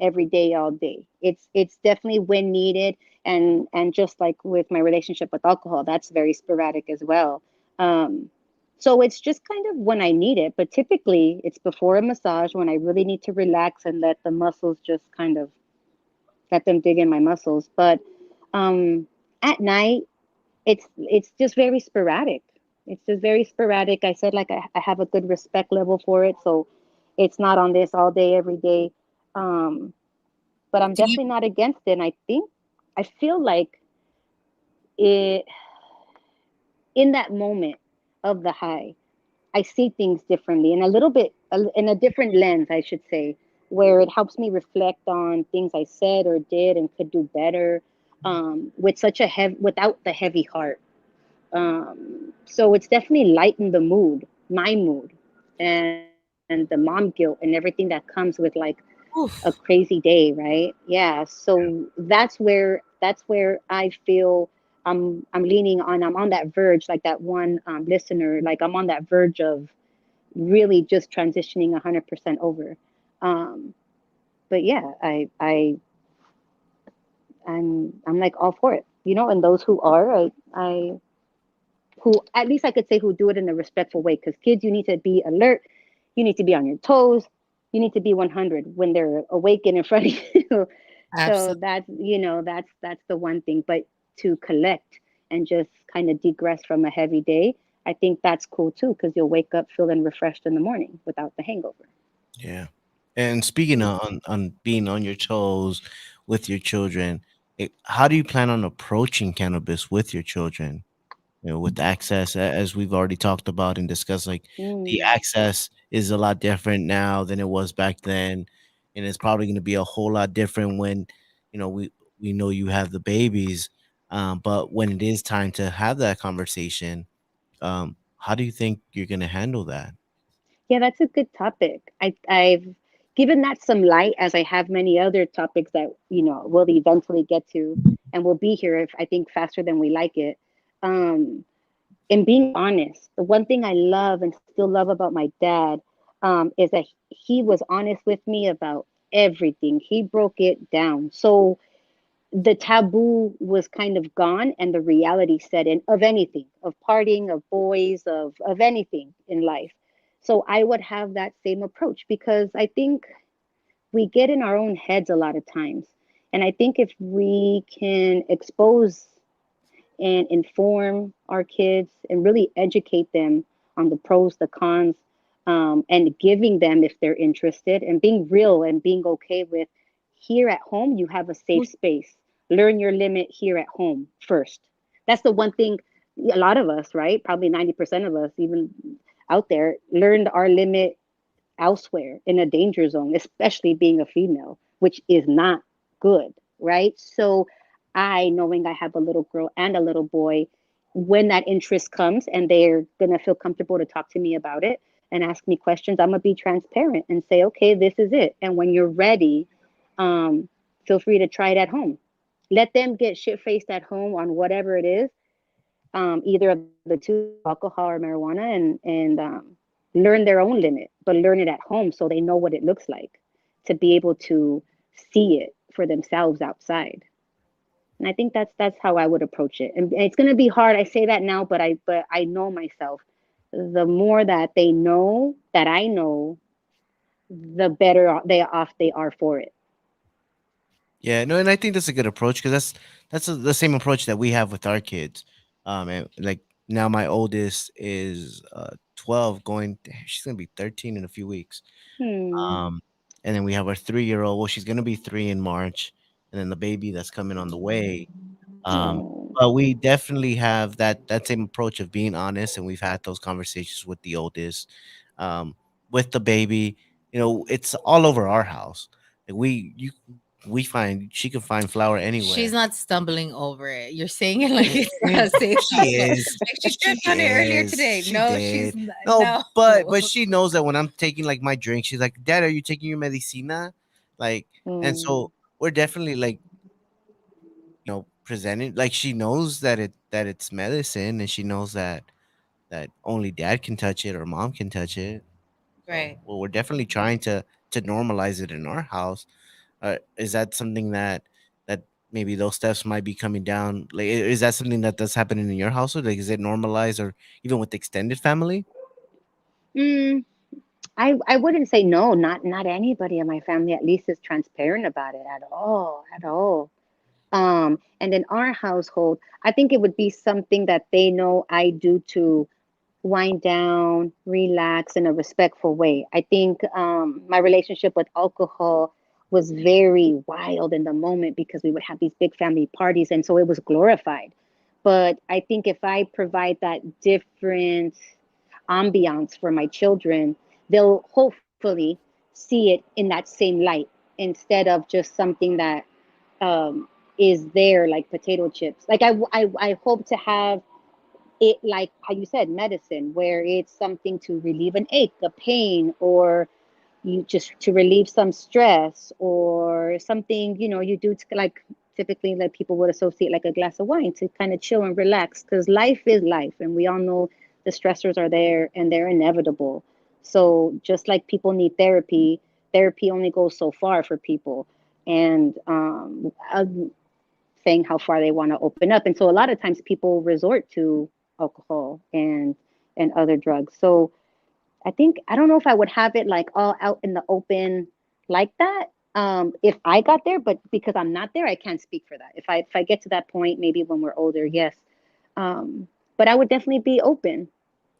every day all day. It's definitely when needed, and just like with my relationship with alcohol, that's very sporadic as well. Um, so it's just kind of when I need it, but typically it's before a massage when I really need to relax and let the muscles just kind of let them dig in my muscles. But um, at night, it's just very sporadic. It's just very sporadic. I said like I have a good respect level for it, so it's not on this all day every day. Um, but I'm Do you definitely not against it. And I feel like it in that moment of the high, I see things differently and a little bit in a different lens, I should say, where it helps me reflect on things I said or did and could do better, with such a heavy without the heavy heart. So it's definitely lightened the mood, my mood, and the mom guilt and everything that comes with like a oof. crazy day, right? Yeah. So that's where I feel I'm leaning on. I'm on that verge, like that one listener. Like I'm on that verge of really just transitioning 100% over. Um, but yeah, I'm like all for it, and those who are, I who at least I could say who do it in a respectful way. Because kids, you need to be alert, you need to be on your toes, you need to be 100 when they're awake and in front of you. So Absolutely. that's the one thing. But to collect and just kind of degress from a heavy day, I think that's cool too because you'll wake up feeling refreshed in the morning without the hangover. Yeah. And speaking of on being on your toes with your children, how do you plan on approaching cannabis with your children? With access, as we've already talked about and discussed, like the Mm. access is a lot different now than it was back then, and it's probably going to be a whole lot different when, we know you have the babies, but when it is time to have that conversation, how do you think you're going to handle that? Yeah, that's a good topic. I've given that some light as I have many other topics that, we'll eventually get to and will be here if I think faster than we like it. Um, and being honest, the one thing I love and still love about my dad, is that he was honest with me about everything. He broke it down. So the taboo was kind of gone and the reality set in of anything, of partying, of boys, of anything in life. So I would have that same approach because I think we get in our own heads a lot of times. And I think if we can expose and inform our kids and really educate them on the pros, the cons, and giving them if they're interested and being real and being okay with here at home, you have a safe space. Learn your limit here at home first. That's the one thing a lot of us, right? Probably 90% of us, even out there, learned our limit elsewhere in a danger zone, especially being a female, which is not good, right? So, knowing I have a little girl and a little boy, when that interest comes and they're going to feel comfortable to talk to me about it and ask me questions, I'm going to be transparent and say, okay, this is it. And when you're ready, um, feel free to try it at home. Let them get shit faced at home on whatever it is, either of the two, alcohol or marijuana, and learn their own limit, but learn it at home so they know what it looks like to be able to see it for themselves outside. And I think that's how I would approach it. And it's going to be hard. I say that now, but I know myself. The more that they know that I know, the better they are for it. Yeah, no, and I think that's a good approach because the same approach that we have with our kids. And like now, my oldest is 12, she's gonna be 13 in a few weeks. Hmm. Um, and then we have our 3-year-old. Well, she's gonna be 3 in March, and then the baby that's coming on the way. Um, Oh. but we definitely have that same approach of being honest, and we've had those conversations with the oldest, um, with the baby. It's all over our house. Like we find she can find flour She's anywhere. not stumbling over it. You're saying it like it's not a safe She house. Like, is. she She tripped on it earlier is. today. She No, she's did. No, no. but she knows that when I'm taking like my drink, she's like, "Dad, are you taking your medicina?" Like, and Hmm. so we're definitely like presenting like she knows that it's medicine, and she knows that only dad can touch it or mom can touch it. So, Right. well, we're definitely trying to normalize it in our house. Is that something that maybe those steps might be coming down? Like, is that something that's happening in your household? Like, is it normalized or even with extended family? Mm, I wouldn't say no. Not anybody in my family at least is transparent about it at all, at all. And in our household, I think it would be something that they know I do to wind down, relax in a respectful way. I think my relationship with alcohol was very wild in the moment because we would have these big family parties, and so it was glorified. But I think if I provide that different ambiance for my children, they'll hopefully see it in that same light instead of just something that um, is there like potato chips. Like I hope to have it like how you said medicine, where it's something to relieve an ache, a pain, or you just to relieve some stress, or something you do to like typically like people would associate like a glass of wine to kind of chill and relax because life is life and we all know the stressors are there and they're inevitable. So just like people need therapy, therapy only goes so far for people. And saying how far they want to open up. And so a lot of times people resort to alcohol and other drugs. So I think I don't know if I would have it like all out in the open like that. If I got there, but because I'm not there, I can't speak for that. If I get to that point, maybe when we're older, yes. Um, but I would definitely be open.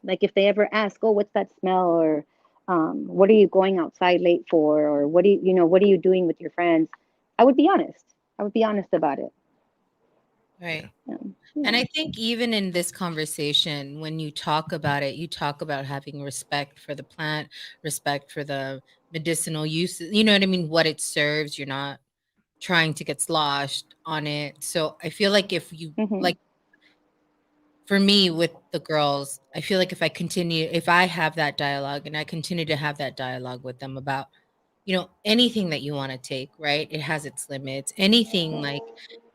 Like if they ever ask, "Oh, what's that smell?" or "What are you going outside late for?" or what are you doing with your friends?" I would be honest. I would be honest about it. Yeah. Right. Yeah. And Yeah. I think even in this conversation, when you talk about it, you talk about having respect for the plant, respect for the medicinal uses. You know what I mean? What it serves. You're not trying to get sloshed on it. So I feel like if you Hmm. like for me with the girls, I feel like if I have that dialogue and I continue to have that dialogue with them about, anything that you want to take, right? It has its limits. Anything, like,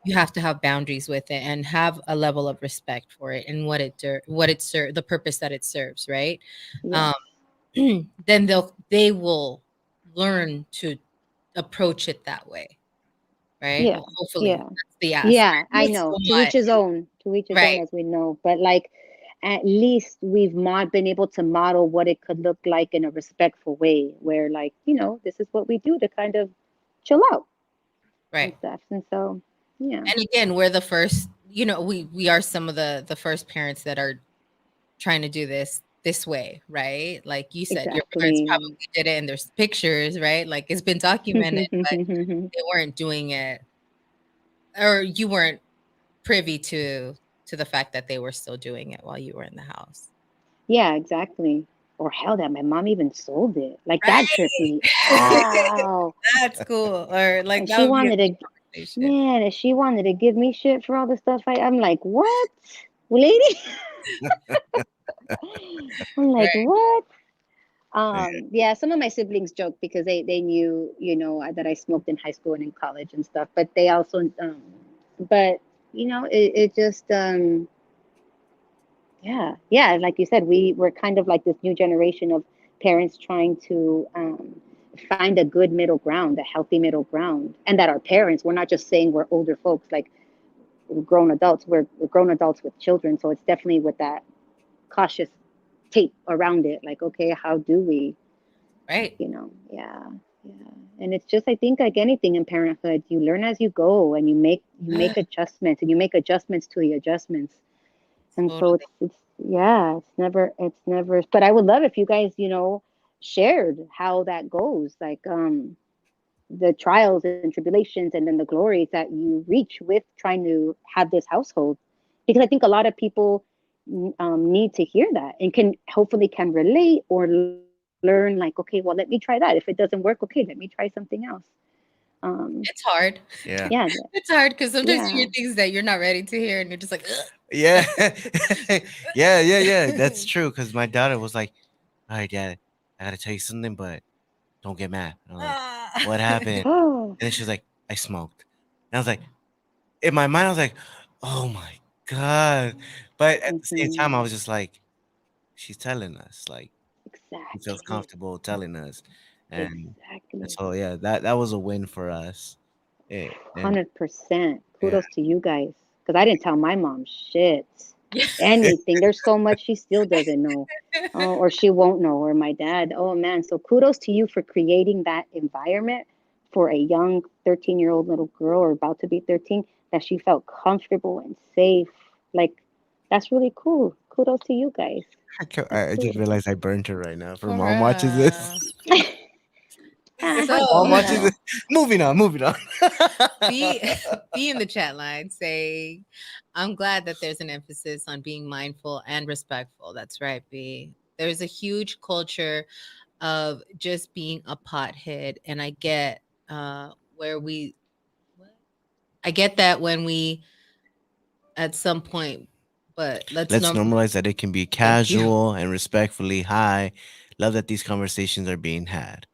you have to have boundaries with it and have a level of respect for it and the purpose that it serves, right? Yes. Um, then they will learn to approach it that way, right? Yeah. Well, hopefully Yeah. that's the ask. Yeah, I know. To each Somewhat, his own. To each his own, right? as we know. But like, at least we've been able to model what it could look like in a respectful way, where like, this is what we do to kind of chill out and Right. stuff. And so, yeah, And again, we're the first, we are some of the first parents that are trying to do this way, right? Like you said, your parents exactly. probably did it and there's pictures, right? Like it's been documented, but they weren't doing it, or you weren't privy to the fact that they were still doing it while you were in the house. Yeah, exactly. Or hell, that my mom even sold it. Like that tripped Right. me out. That's cool. Or like And that she would be a wanted good to, conversation. man, and she wanted to give me shit for all the stuff I'm like, what, lady? I'm like, Right. what? Yeah. Yeah, some of my siblings joke because they knew, that I smoked in high school and in college and stuff, but they also, but it just, yeah, like you said, we're kind of like this new generation of parents trying to find a good middle ground, a healthy middle ground, and that our parents, we're not just saying we're older folks, like we're grown adults, we're grown adults with children, so it's definitely with that cautious tape around it, like, okay, how do we, Right. yeah, yeah. And it's just, I think, like anything in parenthood, you learn as you go, and you make adjustments, and you make adjustments to the adjustments. And so Totally. it's yeah, it's never, but I would love if you guys, shared how that goes, like the trials and tribulations and then the glories that you reach with trying to have this household, because I think a lot of people need to hear that and can hopefully can relate or learn, like, okay, well, let me try that. If it doesn't work, okay, let me try something else. um It's hard. yeah, Yeah. It's hard because sometimes you yeah. hear things that you're not ready to hear and you're just like, Yeah. Yeah. That's "Ugh." true. Because my daughter was like, all right, dad, I got to tell you something, but don't get mad. And I'm like, Ah. what happened? Oh, And then she was like, I smoked. And I was like, in my mind, I was like, oh my God. But at the same time, I mhm, was just like, she's telling us, like, she feels exactly, comfortable telling us. And exactly. so, yeah, that was a win for us. And 100%. yeah. Kudos to you guys. Because I didn't tell my mom shit. Anything. There's so much she still doesn't know. Or she won't know. Or my dad. Oh, man. So kudos to you for creating that environment for a young 13-year-old little girl, or about to be 13, that she felt comfortable and safe. Like, that's really cool. Kudos to you guys. That's I just cool. realized I burned her right now. If her For mom watches this. real. If So her mom watches this. Moving on, moving on. be be in the chat line saying, I'm glad that there's an emphasis on being mindful and respectful. That's right, B. There's a huge culture of just being a pothead. And I get where we what? I get that when we at some point, but let's Let's normalize. normalize that it can be Thank you. casual and respectfully. Hi. Love that these conversations are being had.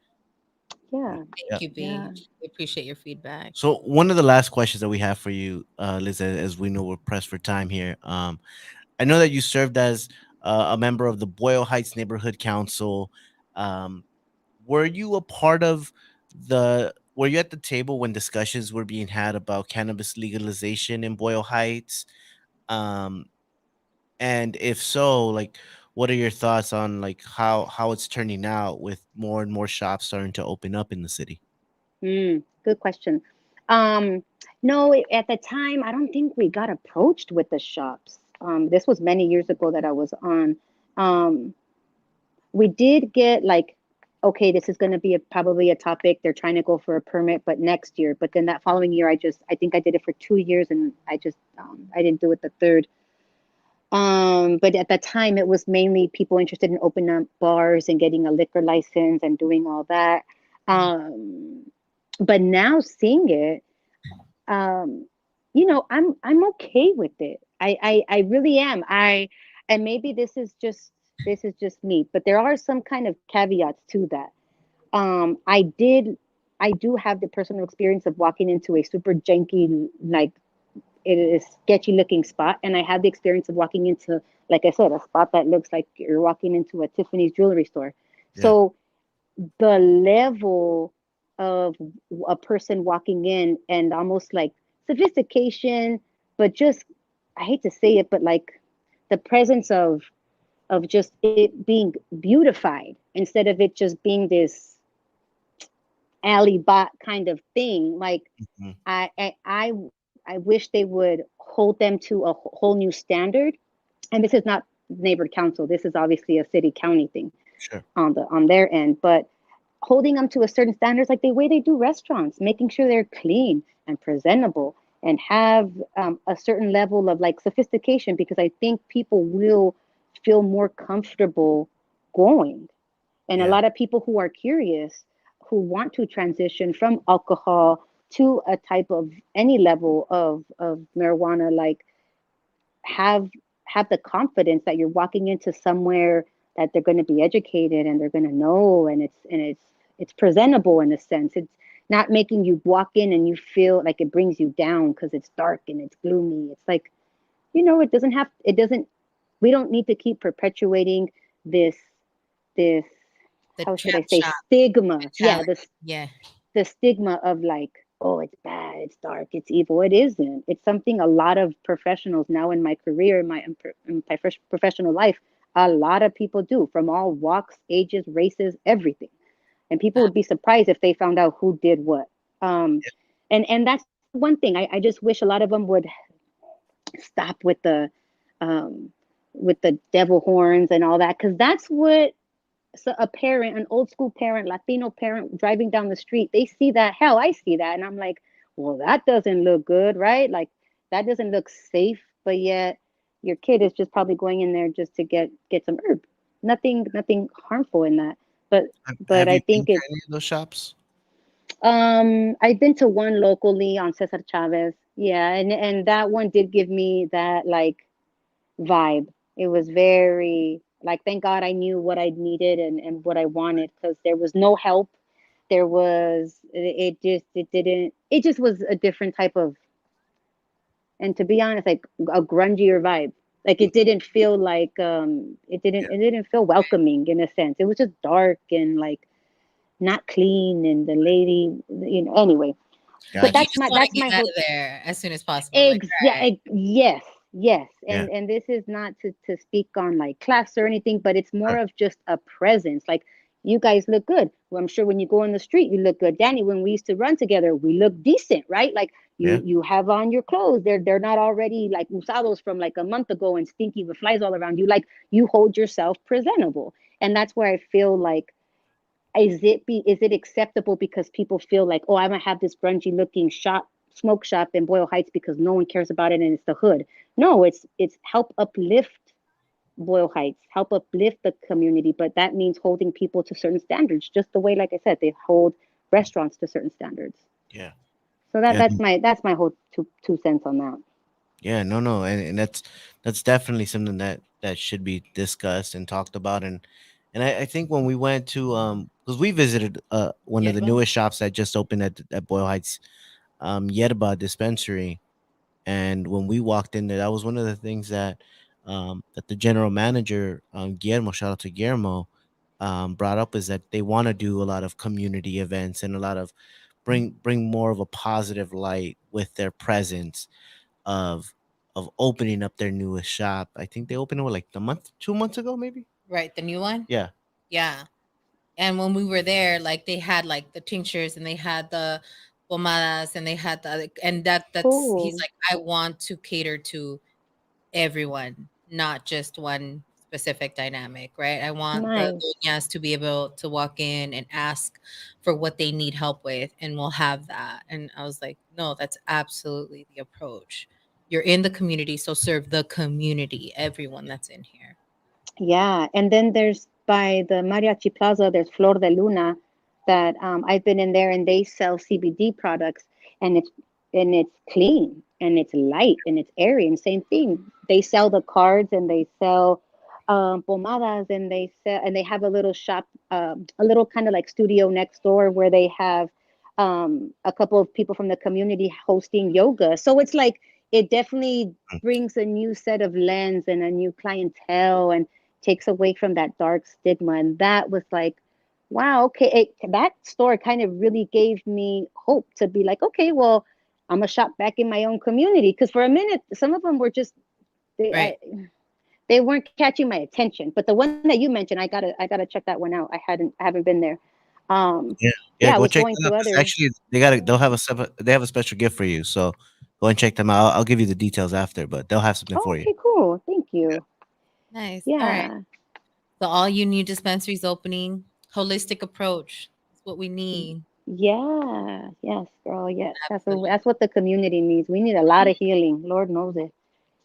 Yeah. Yeah. Thank you, B. Yeah. We appreciate your feedback. So one of the last questions that we have for you, Liz, as we know we're pressed for time here. I know that you served as a member of the Boyle Heights Neighborhood Council. Um, were you a part of were you at the table when discussions were being had about cannabis legalization in Boyle Heights? Um, and if so, like, what are your thoughts on like how it's turning out with more and more shops starting to open up in the city? Good question. Um, no, at the time, I don't think we got approached with the shops. This was many years ago that I was on. Um, we did get like, okay, this is going to be probably a topic. They're trying to go for a permit, but next year. But then that following year, I think I did it for 2 years, and I didn't do it the third. But at that time, it was mainly people interested in opening up bars and getting a liquor license and doing all that. Mhm. Um, but now seeing it, um, I'm okay with it. I really am. And maybe this is just me, but there are some kind of caveats to that. Um, I did I do have the personal experience of walking into a super janky, like it is sketchy looking spot, and I had the experience of walking into, like I said, a spot that looks like you're walking into a Tiffany's jewelry store. Yeah. So the level of a person walking in and almost like sophistication, but just, I hate to say it, but like the presence of just it being beautified instead of it just being this alley bot kind of thing. Like Mhm. I wish they would hold them to a whole new standard. And this is not neighbor council. This is obviously a city county thing Sure. on their end, but holding them to a certain standards like the way they do restaurants, making sure they're clean and presentable and have a certain level of like sophistication, because I think people will feel more comfortable going. And a Yeah. lot of people who are curious, who want to transition from alcohol to a type of any level of marijuana, like have have the confidence that you're walking into somewhere that they're going to be educated and they're going to know, and it's presentable in a sense. It's not making you walk in and you feel like it brings you down because it's dark and it's gloomy. It's like, it doesn't, we don't need to keep perpetuating this this The how should I trap say, shop stigma. Yeah, mentality. Yeah. the stigma of like, oh, it's bad, it's dark, it's evil. It isn't. It's something a lot of professionals now in my career, in my professional life, a lot of people do, from all walks, ages, races, everything. And people would be surprised if they found out who did what. Um, and that's one thing. I just wish a lot of them would stop um, with the devil horns and all that, because that's what, so a parent, an old school parent, Latino parent driving down the street, they see that. Hell, I see that, and I'm like, well, that doesn't look good, right? Like that doesn't look safe, but yet your kid is just probably going in there just to get some herb. Nothing harmful in that. But Have I you been think to it's any of those shops? I've been to one locally on Cesar Chavez. Yeah, and that one did give me that like vibe. It was very like, thank God I knew what I needed and what I wanted, because there was no help. There was it didn't, it just was a different type of, and to be honest, like a grungier vibe. Like it didn't feel like Yeah. it didn't feel welcoming in a sense. It was just dark and like not clean, and the lady, anyway. But You Gotcha. just want to that's get my out whole. of there as soon as possible. Like, right. Exactly. Yes. Yes. Yeah. And this is not to speak on like class or anything, but it's more Right. of just a presence. Like you guys look good. Well, I'm sure when you go on the street, you look good. Danny, when we used to run together, we look decent, right? Like Yeah. you have on your clothes. They're not already like usados from like a month ago and stinky with flies all around you. Like you hold yourself presentable. And that's where I feel like, is it acceptable because people feel like, oh, I'm gonna have this grungy looking shop, smoke shop in Boyle Heights because no one cares about it and it's the hood. No, it's help uplift Boyle Heights, help uplift the community, but that means holding people to certain standards, just the way, like I said, they hold restaurants to certain standards. Yeah. So Yeah. that's my whole two cents on that. Yeah. No. No. And that's definitely something that should be discussed and talked about. And I think when we went to because we visited one of the Yerba? newest shops that just opened at Boyle Heights, Yerba dispensary. And when we walked in there, that was one of the things that the general manager, Guillermo, shout out to Guillermo, brought up, is that they want to do a lot of community events and a lot of bring more of a positive light with their presence of opening up their newest shop. I think they opened it like a month, 2 months ago, maybe. Right. The new one? Yeah, Yeah. And when we were there, like they had like the tinctures and they had the pomadas and they had the and that's he's Cool. like, I want to cater to everyone, not just one specific dynamic, right? I want the Nice. doñas to be able to walk in and ask for what they need help with, and we'll have that. And I was like, no, that's absolutely the approach. You're in the community, so serve the community, everyone that's in here. Yeah, and then there's by the Mariachi Plaza, there's Flor de Luna that I've been in there, and they sell CBD products, and it's clean and it's light and it's airy. And same thing, they sell the cards and they sell pomadas, and they have a little shop, a little kind of like studio next door where they have a couple of people from the community hosting yoga. So it's like it definitely brings a new set of lens and a new clientele and takes away from that dark stigma. And that was like, wow, okay. That store kind of really gave me hope to be like, okay, well, I'm gonna shop back in my own community. Because for a minute, some of them were just they Right. they weren't catching my attention. But the one that you mentioned, I gotta check that one out. I haven't been there. Yeah, Yeah, yeah. I Go was check going them to out. 'Cause other. actually, they'll have they have a special gift for you. So go and check them out. I'll give you the details after, but they'll have something Oh, for you. okay, cool. Thank you. Nice. All right. Yeah. So all you need dispensaries opening, holistic approach. That's what we need. Yeah. Yes, girl. Yes. Absolutely. That's what the community needs. We need a lot of healing. Lord knows it.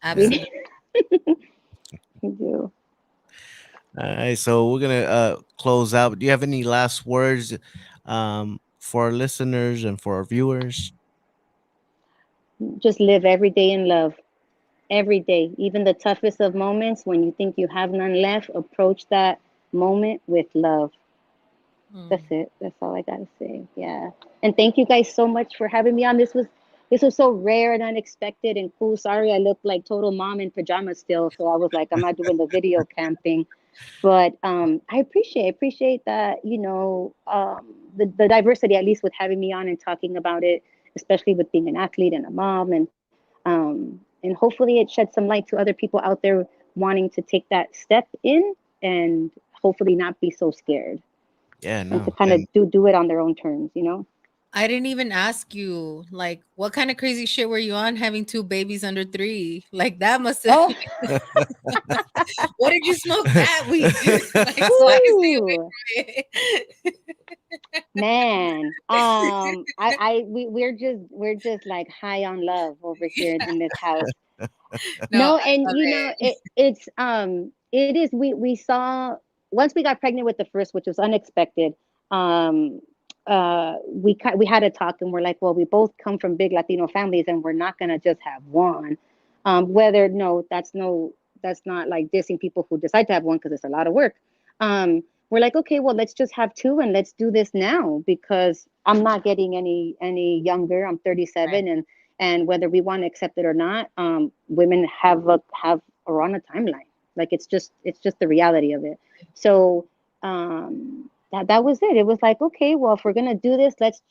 Yeah. We, Absolutely. we do. All right. So we're gonna close out. Do you have any last words for our listeners and for our viewers? Just live every day in love. Every day, even the toughest of moments, when you think you have none left, approach that moment with love. That's Hmm. it. That's all I gotta say. Yeah. And thank you guys so much for having me on. This was so rare and unexpected and cool. Sorry, I look like total mom in pajamas still, so I was like, I'm not doing the video cam thing. But I appreciate that, the diversity, at least with having me on and talking about it, especially with being an athlete and a mom, and hopefully it sheds some light to other people out there wanting to take that step in, and hopefully not be so scared, Yeah. and to No. kind of And do it on their own terms. I didn't even ask you, like, what kind of crazy shit were you on having two babies under 3? Like, that must have. Oh, What did you smoke that week? Like, so I can stay away woo, from it. man. We're just like high on love over here in this house. No, No, I and love it. it is, we saw, once we got pregnant with the first, which was unexpected. um we had a talk, and we're like, well, we both come from big Latino families, and we're not going to just have one. Whether no that's no That's not like dissing people who decide to have one, because it's a lot of work. We're like, okay, well, let's just have two, and let's do this now, because I'm not getting any younger. I'm Right. 37, and whether we want to accept it or not, women have are on a timeline. Like, it's just the reality of it. So that was it. It was like, okay, well, if we're gonna do this, let's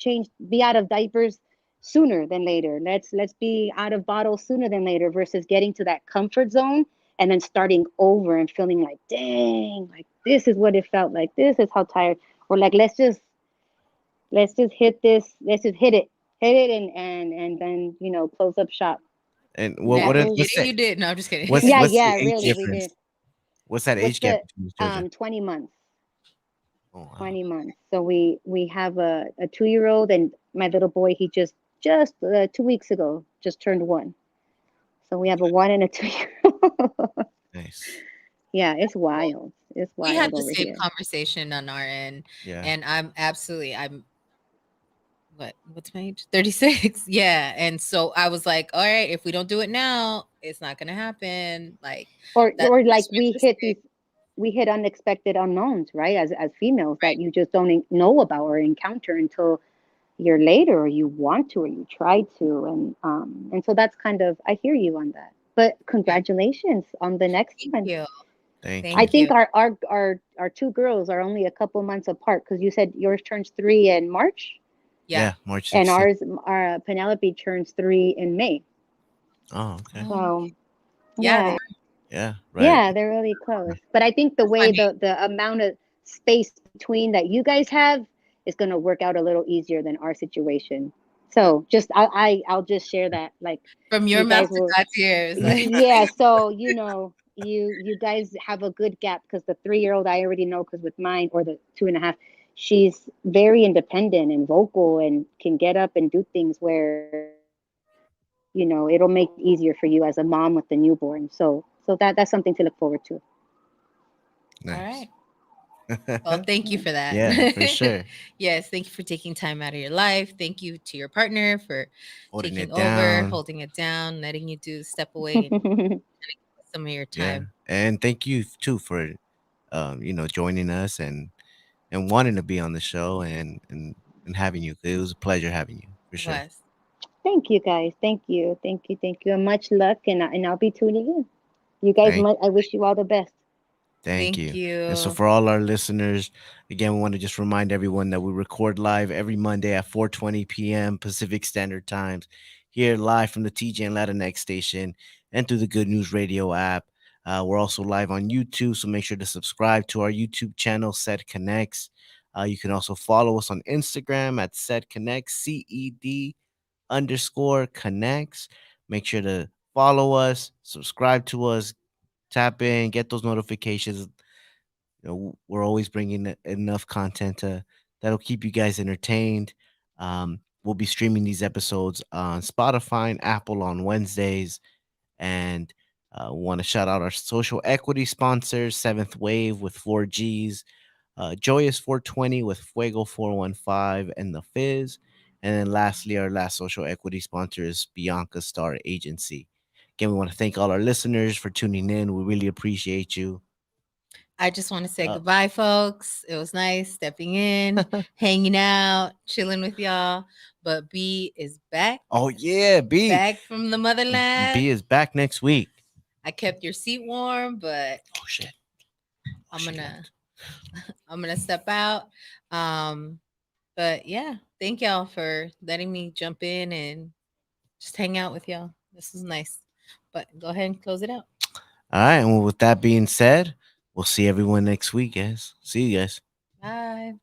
be out of diapers sooner than later. Let's be out of bottles sooner than later, versus getting to that comfort zone and then starting over and feeling like, dang, like this is what it felt like. This is how tired. Or like, let's just hit this. Let's just hit it, and then close up shop. and And what that is You was what's did it, that? you did. No, I'm just kidding. What's Yeah, what's the yeah, age really, we difference? did. What's that age What's gap the between your children? 20 months. Oh wow. 20 months. So we have a 2-year-old, and my little boy, he just 2 weeks ago just turned 1. So we have a 1 and a 2-year-old. Nice. Yeah, it's Well, wild. It's we had wild the over same here. conversation on our end, Yeah. and I'm what's my age? 36. Yeah. And so I was like, all right, if we don't do it now, it's not gonna happen. Like Or that's or like just realistic. we hit unexpected unknowns, right? As females, that Right. you just don't know about or encounter until you're later, or you want to, or you try to. And so that's kind of, I hear you on that. But Right. congratulations on the next Thank one. you. Thank I you. Thank you. think our 2 girls are only a couple months apart, because you said yours turns 3 in March, Yeah. Yeah, March and 16th. our Penelope turns 3 in May. Oh, okay. Oh, So yeah, they yeah, are. Yeah, right. yeah, they're really close. But I think the That's my way baby. the amount of space between that you guys have is going to work out a little easier than our situation. So just I'll just share that, like, From your you mouth guys to will. God's ears. Like Yeah, so you guys have a good gap, because the 3-year-old, I already know, because with mine, or the 2.5, she's very independent and vocal and can get up and do things, where it'll make it easier for you as a mom with the newborn. So that's something to look forward to. all Nice. right. Well, thank you for that. Yeah, for sure. Yes, thank you for taking time out of your life. Thank you to your partner for Holding taking it over, down. holding it down, letting you do step away and some of your Yeah. time. And thank you too for joining us and wanting to be on the show and having you. It was a pleasure having you for It sure. was. Thank you guys. Thank you. Thank you. Thank you. And much luck. And I'll be tuning in. You guys, Thank I wish you all the best. Thank Thank you. And so, you. for all our listeners, again, we want to just remind everyone that we record live every Monday at 4:20 p.m. Pacific Standard Times, here live from the TJ and Latinx station and through the Good News Radio app. We're also live on YouTube, so make sure to subscribe to our YouTube channel, Set Connects. You can also follow us on Instagram at Set Connects, CED_connects. Make sure to follow us, subscribe to us, tap in, get those notifications. We're always bringing enough content that'll keep you guys entertained. We'll be streaming these episodes on Spotify and Apple on Wednesdays. And want to shout out our social equity sponsors, Seventh Wave with 4Gs, Joyous 420 with Fuego 415 and The Fizz. And then lastly, our last social equity sponsor is Bianca Star Agency. Again, we want to thank all our listeners for tuning in. We really appreciate you. I just want to say Uh, goodbye, folks. It was nice stepping in, hanging out, chilling with y'all. But B is oh yeah, B. back from the motherland. B is back next week. I kept your seat warm, but Oh shit. I'm gonna I'm gonna step out. Um, but yeah, thank y'all for letting me jump in and just hang out with y'all. This is nice. But go ahead and close it out. All right, and with that being said, we'll see everyone next week, guys. See you guys. Bye.